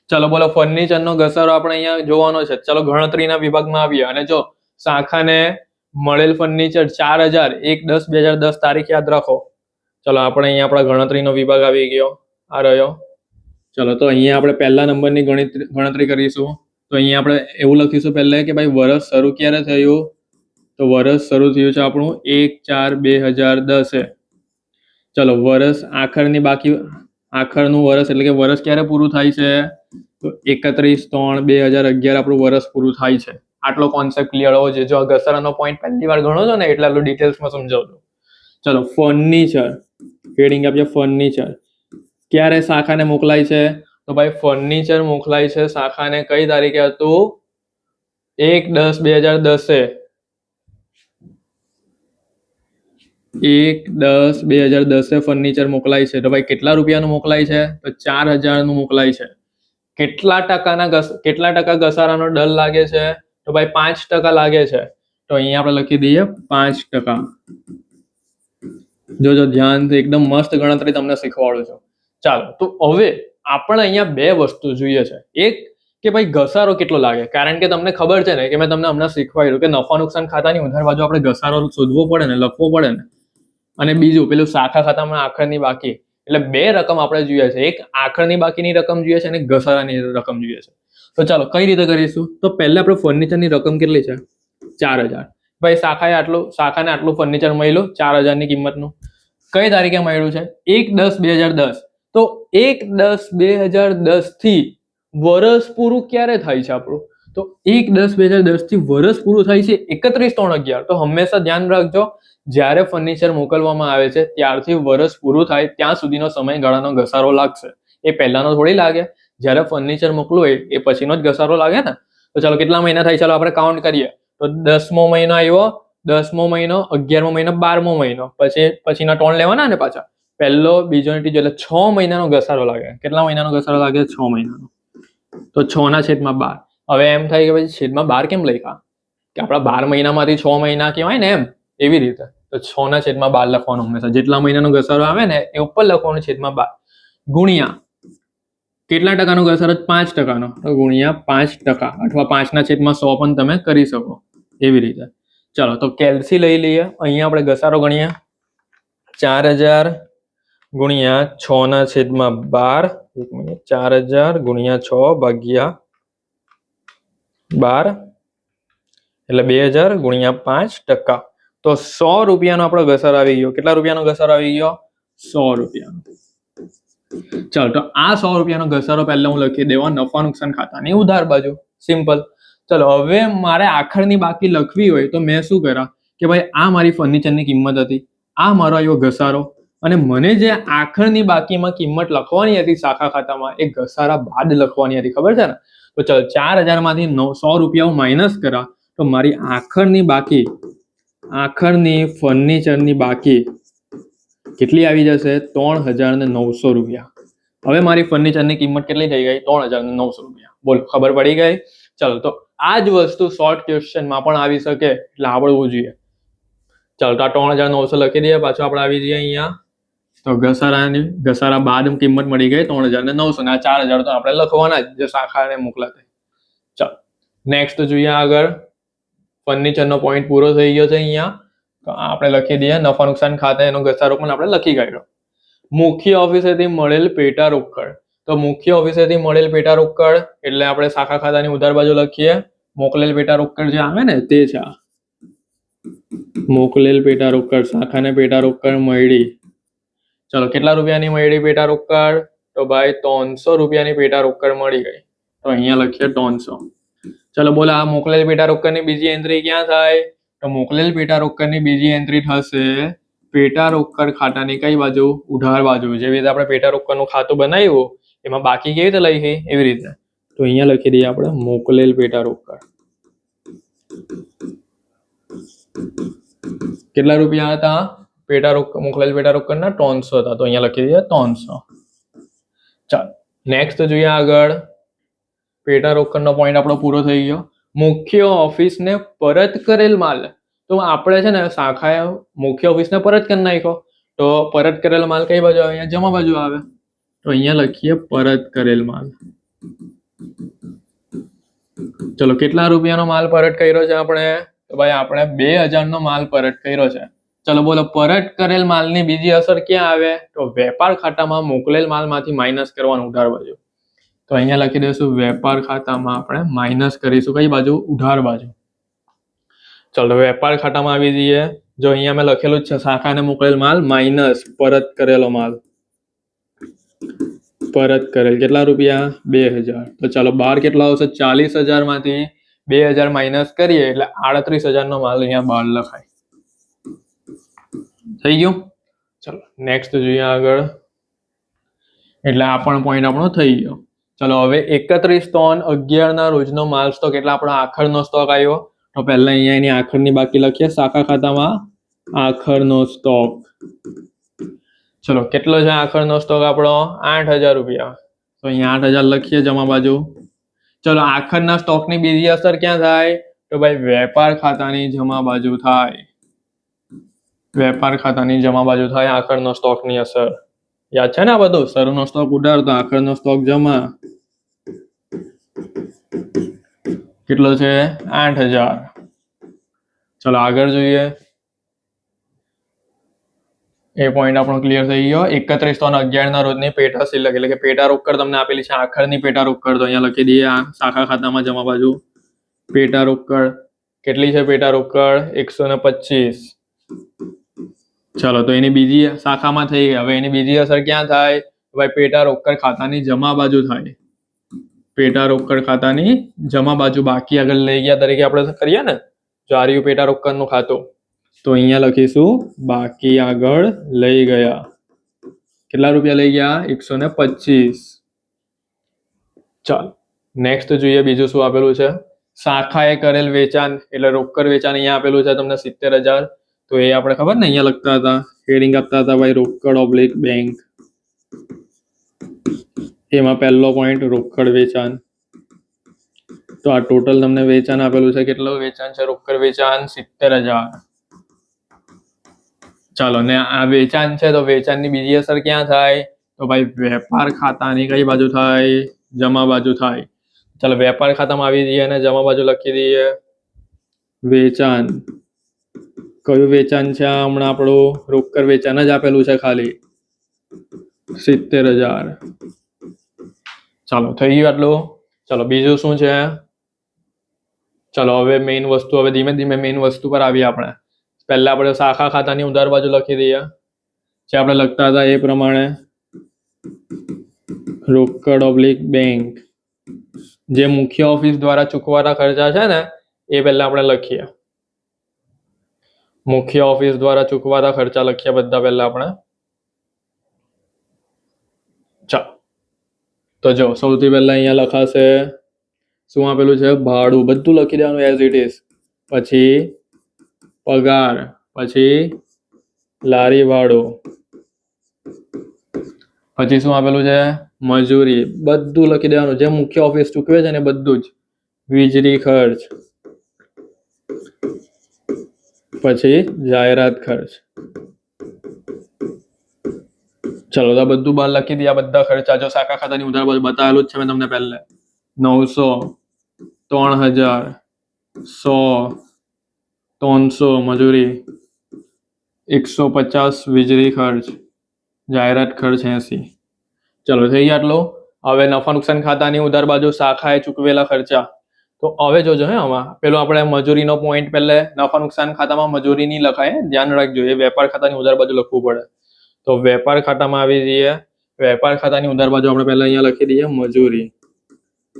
ચલો બોલો ફર્નિચરનો ઘસારો આપણે અહીંયા જોવાનો છે. ચલો ગણતરીના વિભાગમાં આવીએ અને જો શાખાને મળેલ ફર્નિચર 4,000 1/10/2010 તારીખ યાદ રાખો. ચલો આપણે અહીંયા આપણા ગણતરીનો વિભાગ આવી ગયો, આ રહ્યો. ચલો તો અહીંયા આપણે પહેલા નંબરની ગણતરી કરીશું. તો અહીંયા આપણે એવું લખીશું પહેલા કે ભાઈ વર્ષ શરૂ ક્યારે થયું? તો વર્ષ શરૂ થયું છે આપણું 1/4/2010. ચલો વર્ષ આખરની બાકી, આખરનું વર્ષ એટલે કે વર્ષ ક્યારે પૂરું થાય છે? તો 31/3/2011 આપણું વર્ષ પૂરું થાય છે. આટલો કોન્સેપ્ટ ક્લિયર હોવો જોઈએ. જો ઘસારાનો પોઈન્ટ પહેલી વાર ગણો છો ને એટલે આટલું ડિટેલ્સમાં સમજાવજો. ચલો ફર્નિચર, હેડિંગ આપીએ ફર્નિચર. ક્યારે શાખાને મોકલાય છે? તો ભાઈ ફર્નિચર મોકલાય છે શાખાને કઈ તારીખે હતું? 1/10/2010. 1/10/2010 ફર્નિચર મોકલાય છે. તો ભાઈ કેટલા રૂપિયાનું મોકલાય છે? તો 4,000 મોકલાય છે. કેટલા ટકા ઘસારાનો દર લાગે છે? તો ભાઈ 5% લાગે છે. તો અહીંયા આપણે લખી દઈએ 5%. જોજો ધ્યાનથી, એકદમ મસ્ત ગણતરી તમને શીખવાડું છું. ચાલો તો હવે આપણે અહીંયા બે વસ્તુ જોઈએ છે. એક કે ભાઈ ઘસારો કેટલો લાગે, કારણ કે તમને ખબર છે ને કે મેં તમને હમણાં શીખવાડ્યું કે નફા નુકસાન ખાતાની ઉધાર બાજુ આપણે ઘસારો શોધવો પડે ને, લખવો પડે ને. અને બીજું પેલું શાખા ખાતામાં આખરની બાકી, એટલે બે રકમ આપણે જોઈએ છે. એક આખરની બાકીની રકમ જોઈએ છે અને ઘસારાની રકમ જોઈએ છે. તો ચાલો કઈ રીતે કરીશું? તો પહેલા આપણે ફર્નિચરની રકમ કેટલી છે? 4,000. ભાઈ શાખાને આટલું ફર્નિચર મળ્યું 4,000 ની કિંમતનું. કઈ તારીખે મળ્યું છે? 1/10/2010. તો 1/10/2010 થી વર્ષ પૂરું ક્યારે થાય છે આપણું? તો 1/10/2010 થી વર્ષ પૂરું થાય છે 31/3/11. તો હંમેશા ધ્યાન રાખજો, જ્યારે ફર્નિચર મોકલવામાં આવે છે ત્યારથી વર્ષ પૂરું થાય ત્યાં સુધીનો સમયગાળાનો ઘસારો લાગશે. એ પહેલાનો થોડી લાગે. જ્યારે ફર્નિચર મોકલું હોય એ પછીનો જ ઘસારો લાગે ને. તો ચાલો કેટલા મહિના થાય? ચાલો આપણે કાઉન્ટ કરીએ. તો 10મો મહિનો આવ્યો, 10મો મહિનો, 11મો મહિનો, 12મો મહિનો, પછીના 3 લેવાના ને પાછા, પહેલો, બીજો ને ત્રીજો, એટલે 6 મહિનાનો ઘસારો લાગે. કેટલા મહિનાનો ઘસારો લાગે? 6 મહિનાનો. તો 6/12. હવે એમ થાય કે ભાઈ 12 કેમ લખ્યા? કે આપણા 12 મહિનામાંથી 6 મહિના કહેવાય ને એમ, એવી રીતે. તો 6/12 લખવાનું હંમેશા. જેટલા મહિનાનો ઘસારો આવે ને એ ઉપર લખવાનું છેદમાં 12 ગુણ્યા કેટલા ટકાનો ઘસારો? 5%. તો ગુણ્યા 5% અથવા 5/100 પણ તમે કરી શકો એવી રીતે. ચાલો તો કેલ્સી લઈ લઈએ. અહીંયા આપણે ઘસારો ગણીએ 4000 ગુણ્યા 6/12. 1 મિનિટ, 4000 ગુણ્યા 6 ભાગ્યા 12 એટલે 2000 ગુણ્યા 5%. તો 100 રૂપિયાનો આપણો ઘસારો આવી ગયો. કેટલા રૂપિયાનો ઘસારો આવી ગયો? 100 રૂપિયાનો. ચાલો તો આ 100 રૂપિયાનો ઘસારો પહેલા હું લખી દેવા નફા નુકસાન ખાતાની ઉધાર બાજુ. સિમ્પલ. ચલો હવે મારે આખરની બાકી લખવી હોય તો મેં શું કર્યા કે ભાઈ આ મારી ફર્નિચરની કિંમત હતી, આ મારો આવ્યો ઘસારો, અને મને જે આખરની બાકીમાં કિંમત લખવાની હતી શાખા ખાતામાં એ ઘસારા બાદ લખવાની હતી. ખબર છે ને? તો ચલો 4000 માંથી 100 રૂપિયા હું માઇનસ કરા તો મારી આખરની ફર્નિચરની બાકી કેટલી આવી જશે? 3900 રૂપિયા. હવે મારી ફર્નિચરની કિંમત કેટલી થઈ ગઈ? 3900 રૂપિયા. બોલો, ખબર પડી ગઈ? ચલો તો આ જ વસ્તુ શોર્ટ ક્વેશ્ચનમાં પણ આવી શકે એટલે આવડવું જોઈએ. ચાલો તો આ 3900 લખી દઈએ. પાછું આપણે આવી જઈએ અહીંયા. તો ઘસારા બાદ કિંમત મળી ગઈ 3900 ને આ 4000 તો આપણે લખવાના જ જે શાખાને મોકલાતે. ચાલો નેક્સ્ટ જોઈએ આગળ. ફર્નિચરનો પોઈન્ટ પૂરો થઈ ગયો છે અહીંયા. તો આપણે લખી દઈએ નફા નુકસાન ખાતા એનો ઘસારો પણ આપણે લખી કાઢ્યો. મુખ્ય ઓફિસેથી મળેલ પેટા રોકડ. તો મુખ્ય ઓફિસેથી મળેલ પેટા રોકડ એટલે આપણે શાખા ખાતાની ઉધાર બાજુ લખીએ. મોકલેલ પેટા રોકડ જે આવે ને તે છે. મોકલેલ પેટા રોકડ, શાખાને પેટા રોકડ મળી. ચલો કેટલા રૂપિયાની મળી પેટા રોકડ? તો ભાઈ 300 રૂપિયાની પેટા રોકડ મળી ગઈ. તો અહીંયા લખીએ 300. ચલો બોલો આ મોકલેલ પેટા રોકડની બીજી એન્ટ્રી ક્યાં થાય? તો મોકલેલ પેટા રોકડની બીજી એન્ટ્રી થશે પેટા રોકડ ખાતાની કઈ બાજુ? ઉધાર બાજુ. જેવી રીતે આપણે પેટા રોકડનું ખાતું બનાવ્યું એમાં બાકી કેવી રીતે લખી એવી રીતે. તો અહીંયા લખી દઈએ આપણે મોકલેલ પેટા રોકડ. કેટલા રૂપિયા હતા? મોકલેલ પેટા રોકડના 300 હતા. તો અહીંયા લખી દઈએ 300. ચાલો નેક્સ્ટ જોઈએ આગળ. પેટા રોકડનો પોઈન્ટ આપણો પૂરો થઈ ગયો. મુખ્ય ઓફિસને પરત કરેલ માલ. તો આપણે છે ને શાખાએ મુખ્ય ઓફિસને પરત કરી નાખ્યો. તો પરત કરેલ માલ કઈ બાજુ આવે? અહીંયા જમા બાજુ આવે. તો અહીંયા લખીએ પરત કરેલ માલ. ચલો કેટલા રૂપિયાનો માલ પરત કર્યો છે આપણે? તો ભાઈ આપણે 2000 નો માલ પરત કર્યો છે. ચલો બોલો પરત કરેલ માલની બીજી અસર ક્યાં આવે? તો વેપાર ખાતામાં મોકલેલ માલમાંથી માઇનસ કરવાનું ઉધાર બાજુ. તો અહીંયા લખી દઈશું વેપાર ખાતામાં આપણે માઇનસ કરીશું કઈ બાજુ? ઉધાર બાજુ. ચલો વેપાર ખાતામાં આવી જઈએ. જો અહીંયા મેં લખેલું જ છે શાખાને મોકલેલ માલ માઇનસ પરત કરેલો માલ. પરત કરેલ કેટલા રૂપિયા? 2000. તો ચાલો 12 કેટલા આવશે? 40000 માંથી 2000 માઇનસ કરીએ એટલે 38000 નો માલ અહીંયા 12 લખાય. થઈ ગયું? ચલો નેક્સ્ટ જોઈએ આગળ. એટલે આ પણ પોઈન્ટ આપણો થઈ ગયો. ચલો હવે 31/3/11 ના રોજનો માલ સ્ટોક એટલે આપણો આખરનો સ્ટોક આવ્યો. તો પહેલા અહીંયા એની આખરની બાકી લખીએ શાખા ખાતામાં આખરનો સ્ટોક. ચલો કેટલો છે આખરનો સ્ટોક આપણો? 8000 રૂપિયા. તો અહીંયા 8000 લખીએ જમા બાજુ. ચલો આખરના સ્ટોકની બીજી અસર ક્યાં થાય? તો ભાઈ વેપાર ખાતાની જમા બાજુ થાય. વેપાર ખાતાની જમા બાજુ થાય આખરનો સ્ટોકની અસર. યાદ છે ને આ બધું? શરૂનો સ્ટોક ઉધાર તો આખરનો સ્ટોક જમા. કેટલો છે? 8000. ચલો આગળ જોઈએ. એ પોઈન્ટ આપણો ક્લિયર થઈ ગયો. 31/3/11 ના રોજની પેટા શિલ્લક એટલે કે પેટા રોકડ તમને આપેલી છે આખરની પેટા રોકડ. તો અહીંયા લખી દઈએ આ શાખા ખાતામાં જમા બાજુ. પેટા રોકડ કેટલી છે? પેટા રોકડ 125. ચલો તો એની બીજી શાખામાં થઈ ગઈ. હવે એની બીજી અસર ક્યાં થાય? ભાઈ પેટા રોકડ ખાતાની જમા બાજુ થાય. પેટા રોકડ ખાતાની જમા બાજુ બાકી આગળ લઈ ગયા તરીકે આપણે કરીએ ને. જો આ રહ્યું પેટા રોકડનું ખાતું. તો અહીંયા લખીશું બાકી આગળ લઈ ગયા. કેટલા રૂપિયા લઈ ગયા? 125. ચાલો નેક્સ્ટ જોઈએ બીજું શું આપેલું છે. શાખાએ કરેલ વેચાણ એટલે રોકડ વેચાણ અહીંયા આપેલું છે તમને 70000. તો એ આપણે ખબર ને અહીંયા લખતા હતા હેડિંગ આપતા હતા ભાઈ રોકડ / બેંક. એમાં પહેલો પોઈન્ટ રોકડ વેચાણ. તો આ ટોટલ તમને વેચાણ આપેલું છે. કેટલું વેચાણ છે? રોકડ વેચાણ 70,000. ચાલો, ને આ વેચાણ છે તો વેચાણની બીજી અસર ક્યાં થાય? તો ભાઈ વેપાર ખાતાની કઈ બાજુ થાય? જમા બાજુ થાય. ચાલો, વેપાર ખાતામાં આવી જઈએ અને જમા બાજુ લખી દઈએ વેચાણ. કયું વેચાણ છે? હમણાં આપણું રોકડ વેચાણ જ આપેલું છે ખાલી 70,000. ચાલો, થઈ ગયું આટલું. ચાલો, બીજું શું છે? ચાલો, હવે મેઇન વસ્તુ, હવે ધીમે ધીમે મેઇન વસ્તુ પર આવીએ આપણે. પહેલા આપણે શાખા ખાતાની ઉધાર બાજુ લખી દઈએ જે આપણે લખતા હતા એ પ્રમાણે. રોકડ ઓબ્લિક બેંક. જે મુખ્ય ઓફિસ દ્વારા ચૂકવાતા ખર્ચા છે ને એ પહેલા આપણે લખીએ. મુખ્ય ઓફિસ દ્વારા ચૂકવાતા ખર્ચા લખીએ બધા પહેલા આપણે. ચાલો, તો જો સૌથી પહેલા અહીંયા લખાશે શું આપેલું છે? ભાડું. બધું લખી દેવાનું એઝ ઇટ ઇઝ. પછી પગાર, પછી લારી ભાડું, પછી શું આપેલું છે? મજૂરી. બધું લખી દેવાનું જે મુખ્ય ઓફિસ ચૂકવે છે ને બધું જ. વીજળી ખર્ચ, પછી જાહેરાત ખર્ચ. ચલો, તો બધું બહાર લખી દઈએ. બધા ખર્ચા જો શાખા ખાતાની ઉધાર બાજુ બતાવેલું જ છે મેં તમને પહેલે. 900, 3000, 100, 300 મજૂરી, 150 વીજળી ખર્ચ, જાહેરાત ખર્ચ 80. ચલો, થઈ ગયા આટલું. હવે નફા નુકસાન ખાતાની ઉધાર બાજુ શાખાએ ચૂકવેલા ખર્ચા. તો હવે જોજો હે, આમાં પેલો આપણે મજૂરીનો પોઈન્ટ પહેલે નફા નુકસાન ખાતામાં મજૂરી નહીં લખાય, ધ્યાન રાખજો. એ વેપાર ખાતાની ઉધાર બાજુ લખવું પડે. તો વેપાર ખાતામાં આવી જઈએ. વેપાર ખાતાની ઉધાર બાજુ આપણે પહેલા અહીંયા લખી દઈએ મજૂરી.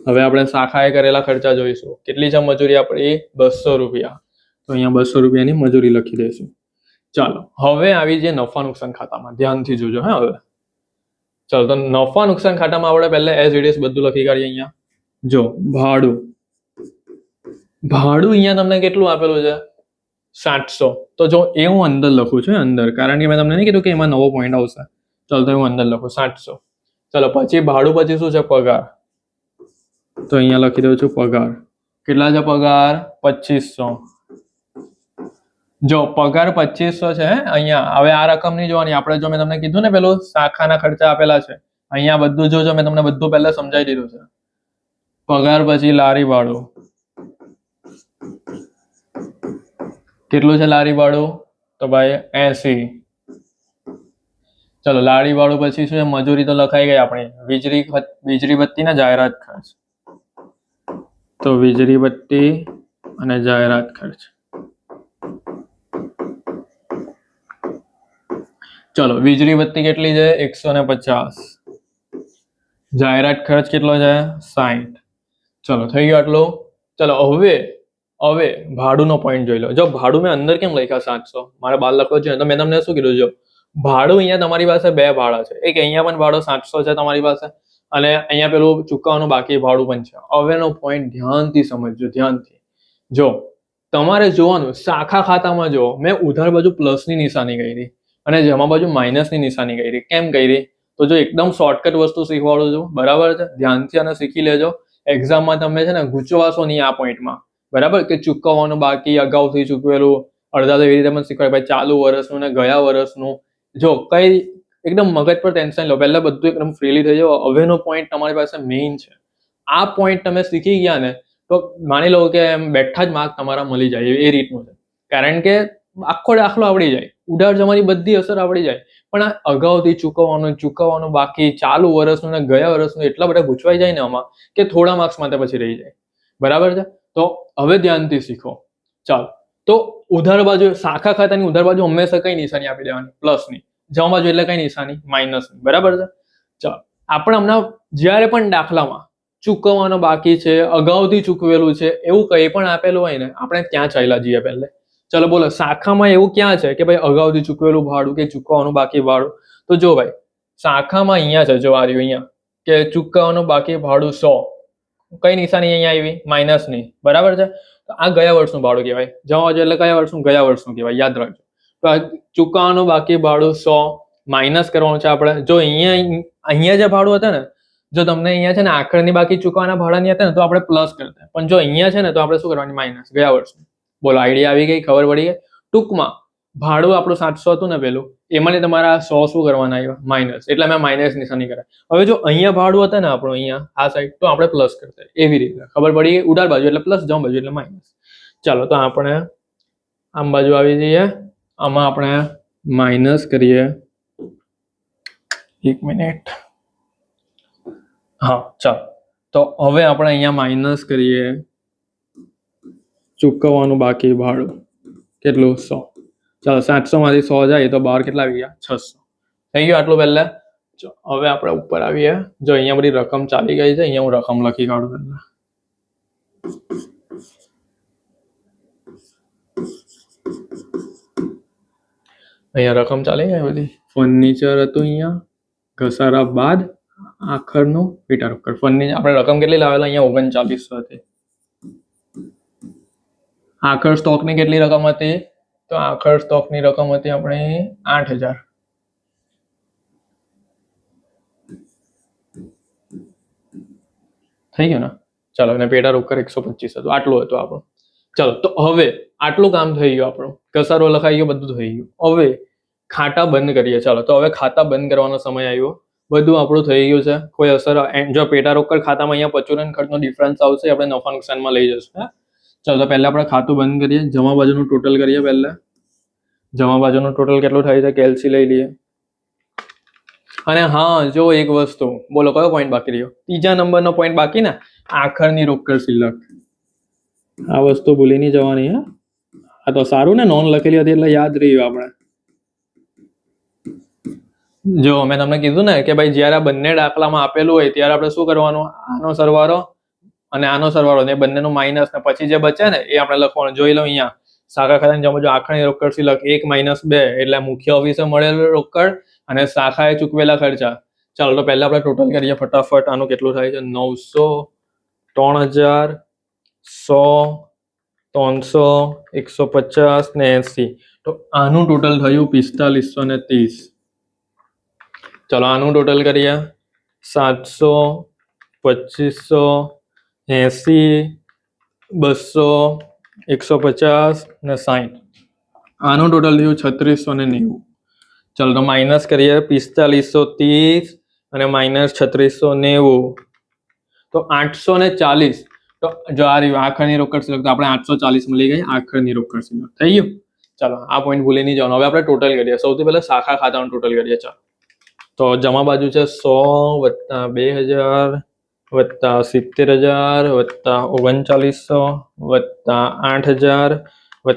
હવે આપણે શાખાએ કરેલા ખર્ચા જોઈશું. કેટલી છે મજૂરી આપણી? 200 રૂપિયા. તો અહીંયા 200 રૂપિયાની મજૂરી લખી દઈશું. ચાલો, હવે આવી જઈએ નફા નુકસાન ખાતામાં. ધ્યાનથી જોજો હે. હવે ચાલો, તો નફા નુકસાન ખાતામાં આપણે પહેલા એઝ ઇટ ઇઝ બધું લખી કાઢીએ. અહીંયા જો ભાડું. ભાડું અહીંયા તમને કેટલું આપેલું છે? 700. તો જો એ હું અંદર લખું છું, અંદર, કારણ કે મેં તમને નહીં કીધું કે એમાં નવો પોઈન્ટ આવશે. ચાલો, તો હું અંદર લખું 700. ચાલો, પછી ભાડું, પછી શું છે? પગાર. તો અહીંયા લખી દઉં છું પગાર. કેટલા છે પગાર? 2500. જો પગાર 2500 છે અહીંયા. હવે આ રકમ નહીં જોવાની આપણે. જો મેં તમને કીધું ને પેલું શાખાના ખર્ચા આપેલા છે અહીંયા, બધું જોજો. મેં તમને બધું પહેલા સમજાવી દીધું છે. પગાર, પછી લારી ભાડું. કેટલું છે લારી ભાડું? તો ભાઈ 80. ચલો, લારી ભાડું પછી શું છે? મજૂરી તો લખાઈ ગઈ આપણી. વીજળી બત્તી ને જાહેરાત ખર્ચ. તો વીજળી બત્તી અને જાહેરાત ખર્ચ. ચલો, વીજળી બત્તી કેટલી છે? 150. જાહેરાત ખર્ચ કેટલો છે? 60. ચલો, થઈ ગયો આટલું. ચલો, હવે ભાડુંનો પોઈન્ટ જોઈ લો. જો ભાડું મેં અંદર કેમ લખ્યા 700? મારે બહાર લખવો છે તો મેં તમને શું કીધું? જો ભાડું અહીંયા તમારી પાસે બે ભાડા છે. એક અહીંયા પણ ભાડો 700 છે તમારી પાસે, અને અહીંયા પેલું ચૂકવવાનું બાકી ભાડું પણ છે. હવેનો પોઈન્ટ ધ્યાનથી સમજજો, ધ્યાનથી. જો તમારે જોવાનું શાખા ખાતામાં, જો મેં ઉધાર બાજુ પ્લસની નિશાની કરી અને જમા બાજુ માઇનસની નિશાની કરી. કેમ કરી? તો જો એકદમ શોર્ટકટ વસ્તુ શીખવાડું છું, બરાબર છે? ધ્યાનથી અને શીખી લેજો. એક્ઝામમાં તમે છે ને ગુચવાશો નહીં આ પોઈન્ટમાં, બરાબર? કે ચૂકવવાનું બાકી, અગાઉથી ચૂકવેલું, અડધા તો એવી રીતે પણ શીખવાય. ભાઈ ચાલુ વર્ષનું ને ગયા વર્ષનું. જો કઈ એકદમ મગજ પર ટેન્શન લો, પહેલા બધું એકદમ ફ્રીલી થઈ જાવ. હવેનો પોઈન્ટ તમારી પાસે મેઇન છે. આ પોઈન્ટ તમે શીખી ગયા ને તો માની લો કે એમ બેઠા જ માર્ક તમારા મળી જાય એ રીતનું છે. કારણ કે આખો દાખલો આવડી જાય, ઉધાર જમાની બધી અસર આવડી જાય, પણ આ અગાઉથી ચૂકવવાનું બાકી, ચાલુ વર્ષનું ને ગયા વર્ષનું એટલા બધા ગૂંચવાઈ જાય ને આમાં કે થોડા માર્ક્સ માટે પછી રહી જાય. બરાબર છે? તો હવે ધ્યાનથી શીખો. ચાલો, તો ઉધાર બાજુ, શાખા ખાતાની ઉધાર બાજુ હંમેશા કઈ નિશાની આપી દેવાની? પ્લસની. જમા બાજુ એટલે કઈ નિશાની? માઇનસની. બરાબર છે? ચાલો, આપણે હમણાં જ્યારે પણ દાખલામાં ચૂકવવાનો બાકી છે, અગાઉથી ચૂકવેલું છે, એવું કંઈ પણ આપેલું હોય ને આપણે ત્યાં ચાલ્યા જઈએ પહેલે. ચલો બોલો, શાખામાં એવું ક્યાં છે કે ભાઈ અગાઉથી ચૂકવેલું ભાડું કે ચૂકવવાનું બાકી ભાડું? તો જો ભાઈ શાખામાં અહીંયા છે. જો આ રહ્યું અહીંયા કે ચૂકવવાનું બાકી ભાડું 100. કઈ નિશાની અહીંયા આવી? માઇનસની. બરાબર છે? તો આ ગયા વર્ષનું ભાડું કહેવાય. જમા બાજુ એટલે કયા વર્ષનું? ગયા વર્ષનું કહેવાય. યાદ રાખજો. તો આ ચૂકવવાનું બાકી ભાડું 100 માઇનસ કરવાનું છે આપણે. જો અહીંયા જે ભાડું હતા ને જો તમને અહીંયા છે ને આખરની બાકી ચૂકવવાના ભાડાની હતા ને તો આપણે પ્લસ કરતા, પણ જો અહીંયા છે ને તો આપણે શું કરવાની? માઇનસ. ગયા વર્ષ. બોલો, આઈડિયા આવી ગઈ? ખબર પડી ગઈ? ટૂંકમાં ભાડું આપણું 700 હતું ને પેલું, એમાંની તમારા 100 શું કરવાના આવ્યા? માઇનસ. એટલે મેં માઇનસ નિશાની કરાય. હવે જો અહીંયા ભાડું હતા ને આપણું અહીંયા આ સાઈડ, તો આપણે પ્લસ કરતા. એવી રીતે ખબર પડી ગઈ? ઉડાડ બાજુ એટલે પ્લસ, જમ બાજુ એટલે માઇનસ. ચાલો તો આપણે આમ બાજુ આવી જઈએ, આમાં આપણે માઇનસ કરીએ. 1 મિનિટ. હા ચાલો, તો હવે આપણે અહીંયા માઇનસ કરીએ ચૂકવવાનું બાકી ભાડું. કેટલું? 100. ચાલો 700 માંથી 100 જાય તો બહાર કેટલા આવી ગયા? 600. થઈ ગયું આટલું પહેલા. હવે આપણે ઉપર આવીએ. જો અહીંયા બધી રકમ ચાલી ગઈ છે, અહીંયા હું રકમ લખી કાઢું પહેલા. અહીંયા રકમ ચાલી ગઈ બધી. ફર્નિચર હતું અહીંયા, ઘસારા બાદ આખરનું પેટા રોકડ. ફર્નિચર આપણે રકમ કેટલી લાવેલા? અહીંયા 3900 હતી. આખર સ્ટોકની કેટલી રકમ હતી? તો આખર સ્ટોકની રકમ હતી આપણે 8000. થઈ ગયું ને? ચાલો, અને પેટા રોકડ 125 હતું. આટલું હતું આપણું. ચાલો તો હવે આટલું કામ થઈ ગયું આપણું, ઘસારો લખાઈ ગયો, બધું થઈ ગયું. હવે ખાતા બંધ કરીએ. ચાલો તો હવે ખાતા બંધ કરવાનો સમય આવ્યો. બધું આપણું થઈ ગયું છે. કોઈ અસર? જો પેટા રોકડ ખાતામાં અહીંયા પરચુરણ ખર્ચનો ડિફરન્સ આવશે, આપણે નફા નુકસાનમાં લઈ જશું. હા ચાલો તો પહેલા આપણે ખાતું બંધ કરીએ. જમા બાજુનું ટોટલ કરીએ. પહેલા જમા બાજુનું ટોટલ કેટલું થાય છે? કેલ્સી લઈ લઈએ. અને હા, જો એક વસ્તુ બોલો, કયો પોઈન્ટ બાકી રહ્યો? ત્રીજા નંબરનો પોઈન્ટ બાકી ને, આખરની રોકડ શિલ્લક. આ વસ્તુ ભૂલી નહીં જવાની. હા, આ તો સારું ને, નોન લખેલી હતી એટલે યાદ રહ્યું આપણે. જો મેં તમને કીધું ને કે ભાઈ જ્યારે આ બંને દાખલામાં આપેલું હોય ત્યારે આપણે શું કરવાનું? આનો સરવાળો અને આનો સરવાળો ને બંનેનું માઇનસ, ને પછી જે બચે ને એ આપણે લખવાનું. જોઈ લો અહીંયા શાખા ખાતાની જમા બાજુ આખરની રોકડ શિલ્લક 1 - 2 એટલે મુખ્ય ઓફિસે મળેલ રોકડ અને શાખાએ ચૂકવેલા ખર્ચા. ચાલો તો પહેલા આપણે ટોટલ કરીએ ફટાફટ. આનું કેટલું થાય છે? 900, 3000, 100, 300, 150 ને 80. તો આનું ટોટલ થયું 4530. ચલો આનું ટોટલ કરીએ. 700, 2500, 80, 200, 150 ને 60. આનું ટોટલ થયું 3690. ચલો તો માઇનસ કરીએ. 4530 અને માઇનસ 3690 તો 840. તો જો આ રહ્યું આખરની રોકડ શિલ્લક, તો આપણે 840 મળી ગઈ આખરની રોકડ શિલ્લક. થઈ ગયું? ચાલો આ પોઈન્ટ ભૂલી નહીં જવાનું. હવે આપણે ટોટલ કરીએ. સૌથી પહેલા શાખા ખાતાનું ટોટલ કરીએ. ચાલો તો જમા બાજુ છે 100 + 2000 + 70000 + 3900 + 8000 +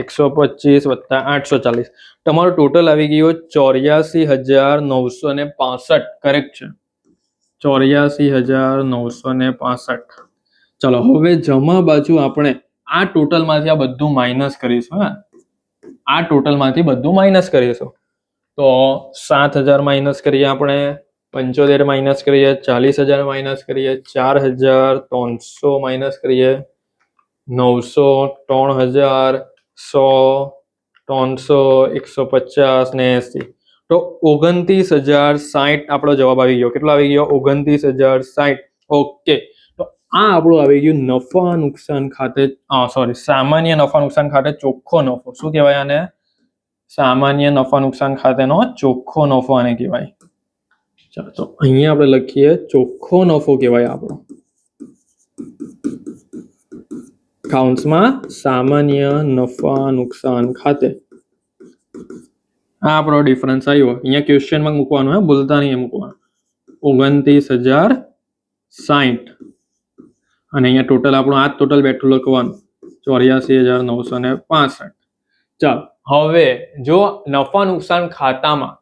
125 + 840. તમારું ટોટલ આવી ગયું 84965. કરેક્ટ છે? 84965. ચલો હવે જમા બાજુ આપણે આ ટોટલમાંથી આ બધું માઇનસ કરીશું. હા, આ ટોટલમાંથી બધું માઇનસ કરીશું. તો 7000 માઇનસ કરીએ આપણે, 75 માઇનસ કરીએ, 40000 માઇનસ કરીએ, 4300 માઇનસ કરીએ, 900, 3000, 100, 300, 150 ને 80. તો 29060 આપણો જવાબ આવી ગયો. કેટલો આવી ગયો? 29060. ઓકે, તો આ આપણું આવી ગયું નફા નુકસાન ખાતે, સોરી, સામાન્ય નફા નુકસાન ખાતે ચોખ્ખો નફો. શું કહેવાય આને? સામાન્ય નફા નુકસાન ખાતેનો ચોખ્ખો નફો આને કહેવાય. ચાલો તો અહીંયા આપણે લખીએ ચોખ્ખો નફો કહેવાય આપણો. કાઉન્સમાં સામાન્ય નફા નુકસાન ખાતે. આ આપણો ડિફરન્સ આવ્યો. અહીંયા ક્વેશ્ચનમાં મૂકવાનું, હા, ભૂલતા નહીં મૂકવાનું. 29060 અને અહીંયા ટોટલ આપણું આ ટોટલ બેઠું લખવાનું 84965. ચાલો હવે જો નફા નુકસાન ખાતામાં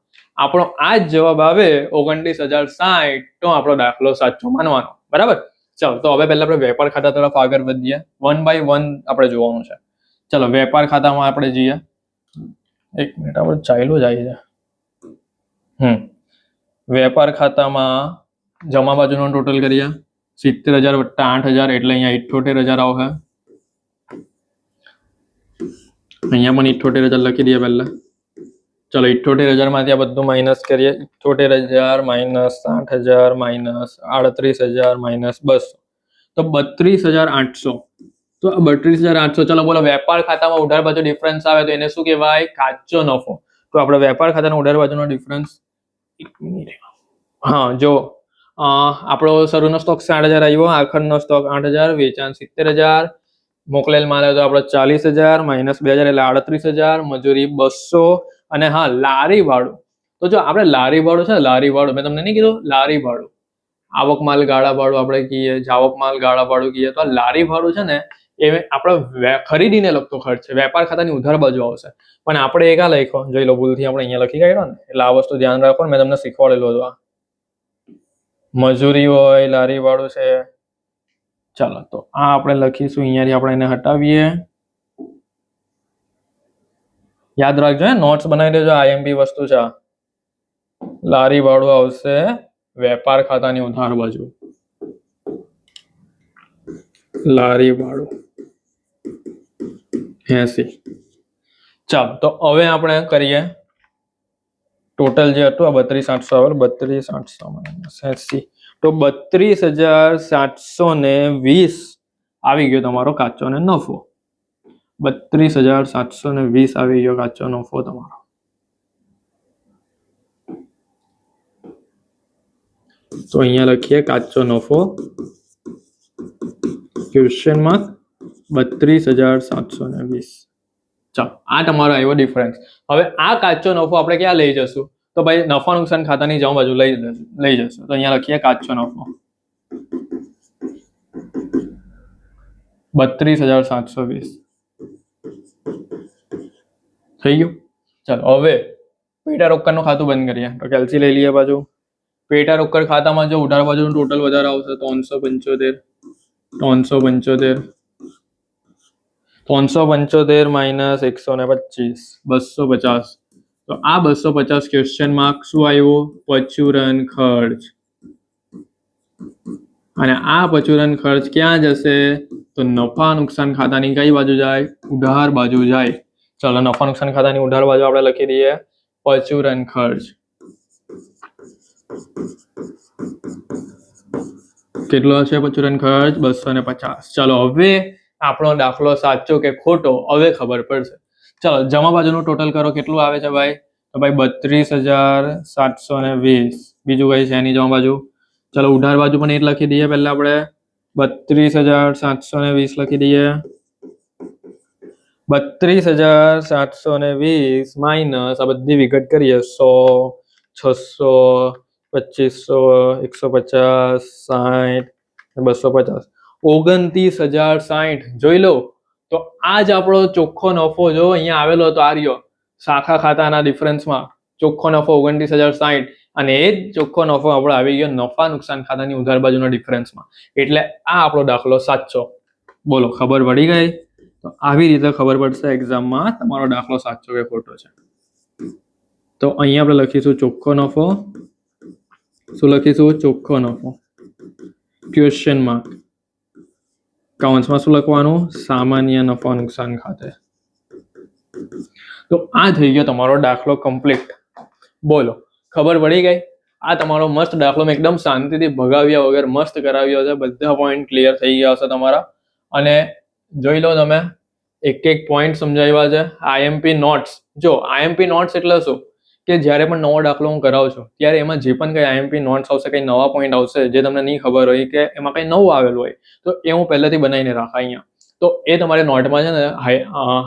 આપણો આ જ જવાબ આવે 29060, તો આપણો દાખલો સાચો માનવાનો. બરાબર? ચાલો તો હવે પહેલા આપણે વેપાર ખાતા તરફ આગળ વધીએ. 1 by 1 આપણે જોવાનું છે. ચલો વેપાર ખાતામાં આપણે જઈએ. 1 મિનિટ, આપણે ચાલ્યું જાય છે. વેપાર ખાતામાં જમા બાજુનું ટોટલ કરીએ. 70000 + 8000 એટલે અહીંયા 78000 આવશે. અહીંયા પણ 78000 લખી દઈએ પહેલા. ચલો 78,000 માંથી આ બધું માઇનસ કરીએ. 78,000 માઇનસ 60,000 માઇનસ 38,000 માઇનસ 200 તો 32,800. તો 32,800. ચલો બોલો, વેપાર ખાતામાં ઉધાર બાજુ ડિફરન્સ આવે તો એને શું કહેવાય? કાચો નફો. તો આપણે વેપાર ખાતાનો ઉધાર બાજુનો ડિફરન્સ, હા જો આપણો શરૂનો સ્ટોક 60,000 આવ્યો, આખરનો સ્ટોક 8,000, વેચાણ 70,000, મોકલેલ માલ તો આપણે 40,000 માઇનસ 2,000 એટલે 38,000, મજૂરી 200 અને હા લારી ભાડું. તો જો આપણે લારી ભાડું છે ને, લારી ભાડું મેં તમને નહીં કીધું, લારી ભાડું આવક માલ ગાળા ભાડું આપણે કહીએ, જાવક માલ ગાળા ભાડું કહીએ. તો લારી ભાડું છે ને એ આપણે ખરીદીને લગતો ખર્ચ છે, વેપાર ખાતાની ઉધાર બાજુ આવશે. પણ આપણે એકા લખ્યો, જોઈ લો ભૂલથી આપણે અહીંયા લખી કાઢ્યો ને, એટલે આ વસ્તુ ધ્યાન રાખો ને, મેં તમને શીખવાડેલું હતું. આ મજૂરી હોય, લારી ભાડું છે. ચાલો તો આ આપણે લખીશું, અહીંયાથી આપણે એને હટાવીએ. યાદ રાખજો, નોટ્સ બનાવી દેજો, આઈએમપી વસ્તુ છે. લારી ભાડું આવશે વેપાર ખાતાની ઉધાર બાજુ, લારી ભાડું 80. ચાલો તો હવે આપણે કરીએ ટોટલ જે હતું આ 32,800 આવે, 32,800 80 તો 32,720 આવી ગયો તમારો કાચો ને નફો. 32,720 આવી ગયો કાચો નફો તમારો. તો અહીંયા લખીએ કાચો નફો ક્વેશ્ચનમાં 32,720. ચાલો આ તમારો આવ્યો ડિફરન્સ. હવે આ કાચો નફો આપણે ક્યાં લઈ જશું? તો ભાઈ નફા નુકસાન ખાતાની જમા બાજુ લઈ જશું. તો અહીંયા લખીએ કાચો નફો 32,720 થઈ ગયું. ચાલો હવે પેટા રોકડનું ખાતું બંધ કરીએ. તો કેલ્સી લઈ લઈએ બાજુ. પેટા રોકડ ખાતામાં જો ઉધાર બાજુનું ટોટલ વધારે આવશે 375 માઇનસ 125 250. તો આ 250 ક્વેશ્ચન માર્ક શું આવ્યું? પરચુરણ ખર્ચ. અને આ પરચુરણ ખર્ચ ક્યાં જશે? તો નફા નુકસાન ખાતાની કઈ બાજુ જાય? ઉધાર બાજુ જાય. ચલો નફા નુકસાન ખાતાની ઉધાર બાજુ આપણે લખી દઈએ પરચુરણ ખર્ચ. કેટલો છે પરચુરણ ખર્ચ? 250. ચલો હવે આપણો દાખલો સાચો કે ખોટો હવે ખબર પડશે. ચલો જમા બાજુનું ટોટલ કરો, કેટલું આવે છે ભાઈ? તો ભાઈ 32,720. બીજું કઈ છે એની જમા બાજુ? ચલો ઉધાર બાજુ પણ એ જ લખી દઈએ. પહેલા આપણે 32,720 લખી દઈએ. 32,720 માઇનસ આ બધી વિગત કરીએ 100, 600, 2500, 150, 60, 250, 29,060. જોઈ લો તો આ જ આપણો ચોખ્ખો નફો જો અહીંયા આવેલો હતો, આ રહ્યો શાખા ખાતાના ડિફરન્સમાં ચોખ્ખો નફો 29,060. અને એ જ ચોખ્ખો નફો આપણો આવી ગયો નફા નુકસાન ખાતાની ઉધાર બાજુના ડિફરન્સમાં. એટલે આ આપણો દાખલો સાચો. બોલો ખબર પડી ગઈ? તો આવી રીતે ખબર પડશે એક્ઝામમાં તમારો દાખલો સાચો કે ખોટો છે. તો અહીંયા આપણે લખીશું ચોખ્ખો નફો. શું લખીશું? ચોખ્ખો નફો ક્વેશ્ચન માર્ક. કાઉન્સમાં શું લખવાનું? સામાન્ય નફા નુકસાન ખાતે. તો આ થઈ ગયો તમારો દાખલો કમ્પ્લીટ. બોલો ખબર પડી ગઈ? આ તમારો મસ્ત દાખલો મેં એકદમ શાંતિથી ભગાવ્યા વગર મસ્ત કરાવ્યો છે. બધા પોઈન્ટ ક્લિયર થઈ ગયા હશે તમારા. અને જોઈ લો તમે એક એક પોઈન્ટ સમજાવ્યા છે. IMP notes. જો આઈએમપી નોટ્સ એટલે શું કે જ્યારે પણ નવો દાખલો હું કરાવું છું ત્યારે એમાં જે પણ કંઈ આઈએમપી નોટ્સ આવશે, કંઈ નવા પોઈન્ટ આવશે જે તમને નહીં ખબર હોય કે એમાં કંઈ નવું આવેલું હોય તો એ હું પહેલેથી બનાવીને રાખા અહીંયા. તો એ તમારે નોટમાં છે ને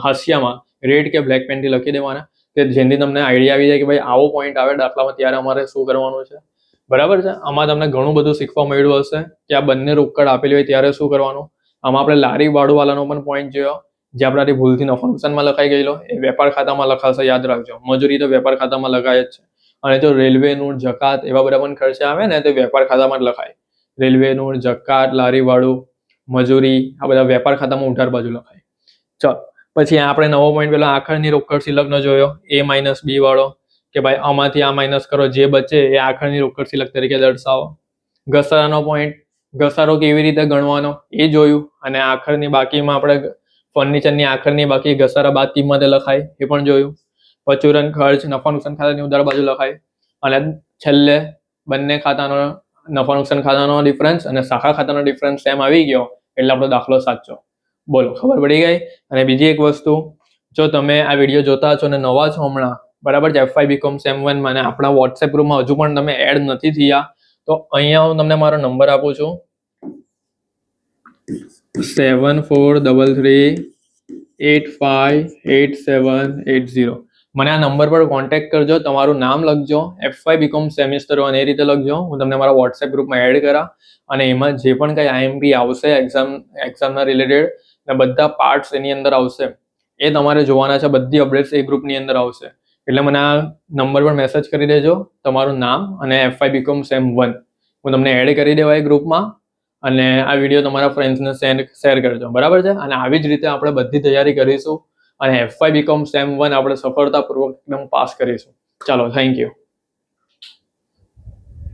હાસ્યામાં રેડ કે બ્લેક પેનથી લખી દેવાના, કે જેથી તમને આઈડિયા આવી જાય કે ભાઈ આવો પોઈન્ટ આવે દાખલામાં ત્યારે અમારે શું કરવાનું છે. બરાબર છે? આમાં તમને ઘણું બધું શીખવા મળ્યું હશે કે આ બંને રોકડ આપેલી હોય ત્યારે શું કરવાનું. આમાં આપણે લારી ભાડુંવાળાનો પણ પોઈન્ટ જોયો જે આપણાથી ભૂલથી નફા નુકસાનમાં લખાઈ ગયેલો, એ વેપાર ખાતામાં લખાશે, યાદ રાખજો. મજૂરી તો વેપાર ખાતામાં લખાય જ છે. અને જો રેલવેનું જકાત એવા બધા પણ ખર્ચા આવે ને તે વેપાર ખાતામાં જ લખાય. રેલવેનું જકાત, લારી ભાડું, મજૂરી આ બધા વેપાર ખાતામાં ઉધાર બાજુ લખાય. ચલો પછી આપણે નવો પોઈન્ટ પેલો આખરની રોકડ શિલકનો જોયો, A-B વાળો, કે ભાઈ આમાંથી આ માઇનસ કરો, જે બચે એ આખરની રોકડ શિલક તરીકે દર્શાવો. ઘસારાનો પોઈન્ટ, ઘસારો કેવી રીતે ગણવાનો એ જોયું. અને આખરની બાકીમાં આપણે ફર્નિચરની આખરની બાકી ઘસારા બાદ કિંમતે લખાય એ પણ જોયું. પરચુરણ ખર્ચ, નફા નુકસાન ખાતાની ઉધાર બાજુ લખાય અને છેલ્લે બંને ખાતાનો નફા નુકસાન ખાતાનો ડિફરન્સ અને શાખા ખાતાનો ડિફરન્સ સેમ આવી ગયો એટલે આપણો દાખલો સાચો. બોલો, ખબર પડી ગઈ? અને બીજી એક વસ્તુ, જો તમે આ વિડીયો જોતા છો અને નવા છો હમણાં, બરાબર છે, FY BCom Sem 1 માં અને આપણા વોટ્સએપ ગ્રુપમાં હજુ પણ તમે એડ નથી થયા, તો અહીંયા હું તમને મારો નંબર આપું છું 7433858780. મને આ નંબર પર કોન્ટેક્ટ કરજો, તમારું નામ લખજો, FY BCom સેમિસ્ટર 1 એ રીતે લખજો, હું તમને મારા વોટ્સએપ ગ્રુપમાં એડ કરા અને એમાં જે પણ કંઈ IMP આવશે એક્ઝામના રિલેટેડ ને બધા પાર્ટ્સ એની અંદર આવશે એ તમારે જોવાના છે. બધી અપડેટ્સ એ ગ્રુપની અંદર આવશે. એટલે મને આ નંબર પર મેસેજ કરી દેજો, તમારું નામ અને FY BCom Sem 1 હું તમને એડ કરી દેવાય ગ્રુપમાં અને આ વિડીયો તમારા ફ્રેન્ડ્સને શેર કરજો, બરાબર છે. અને આવી જ રીતે આપણે બધી તૈયારી કરીશું અને FY BCom Sem 1 આપણે સફળતાપૂર્વક એકદમ પાસ કરીશું. ચાલો, થેન્ક યુ.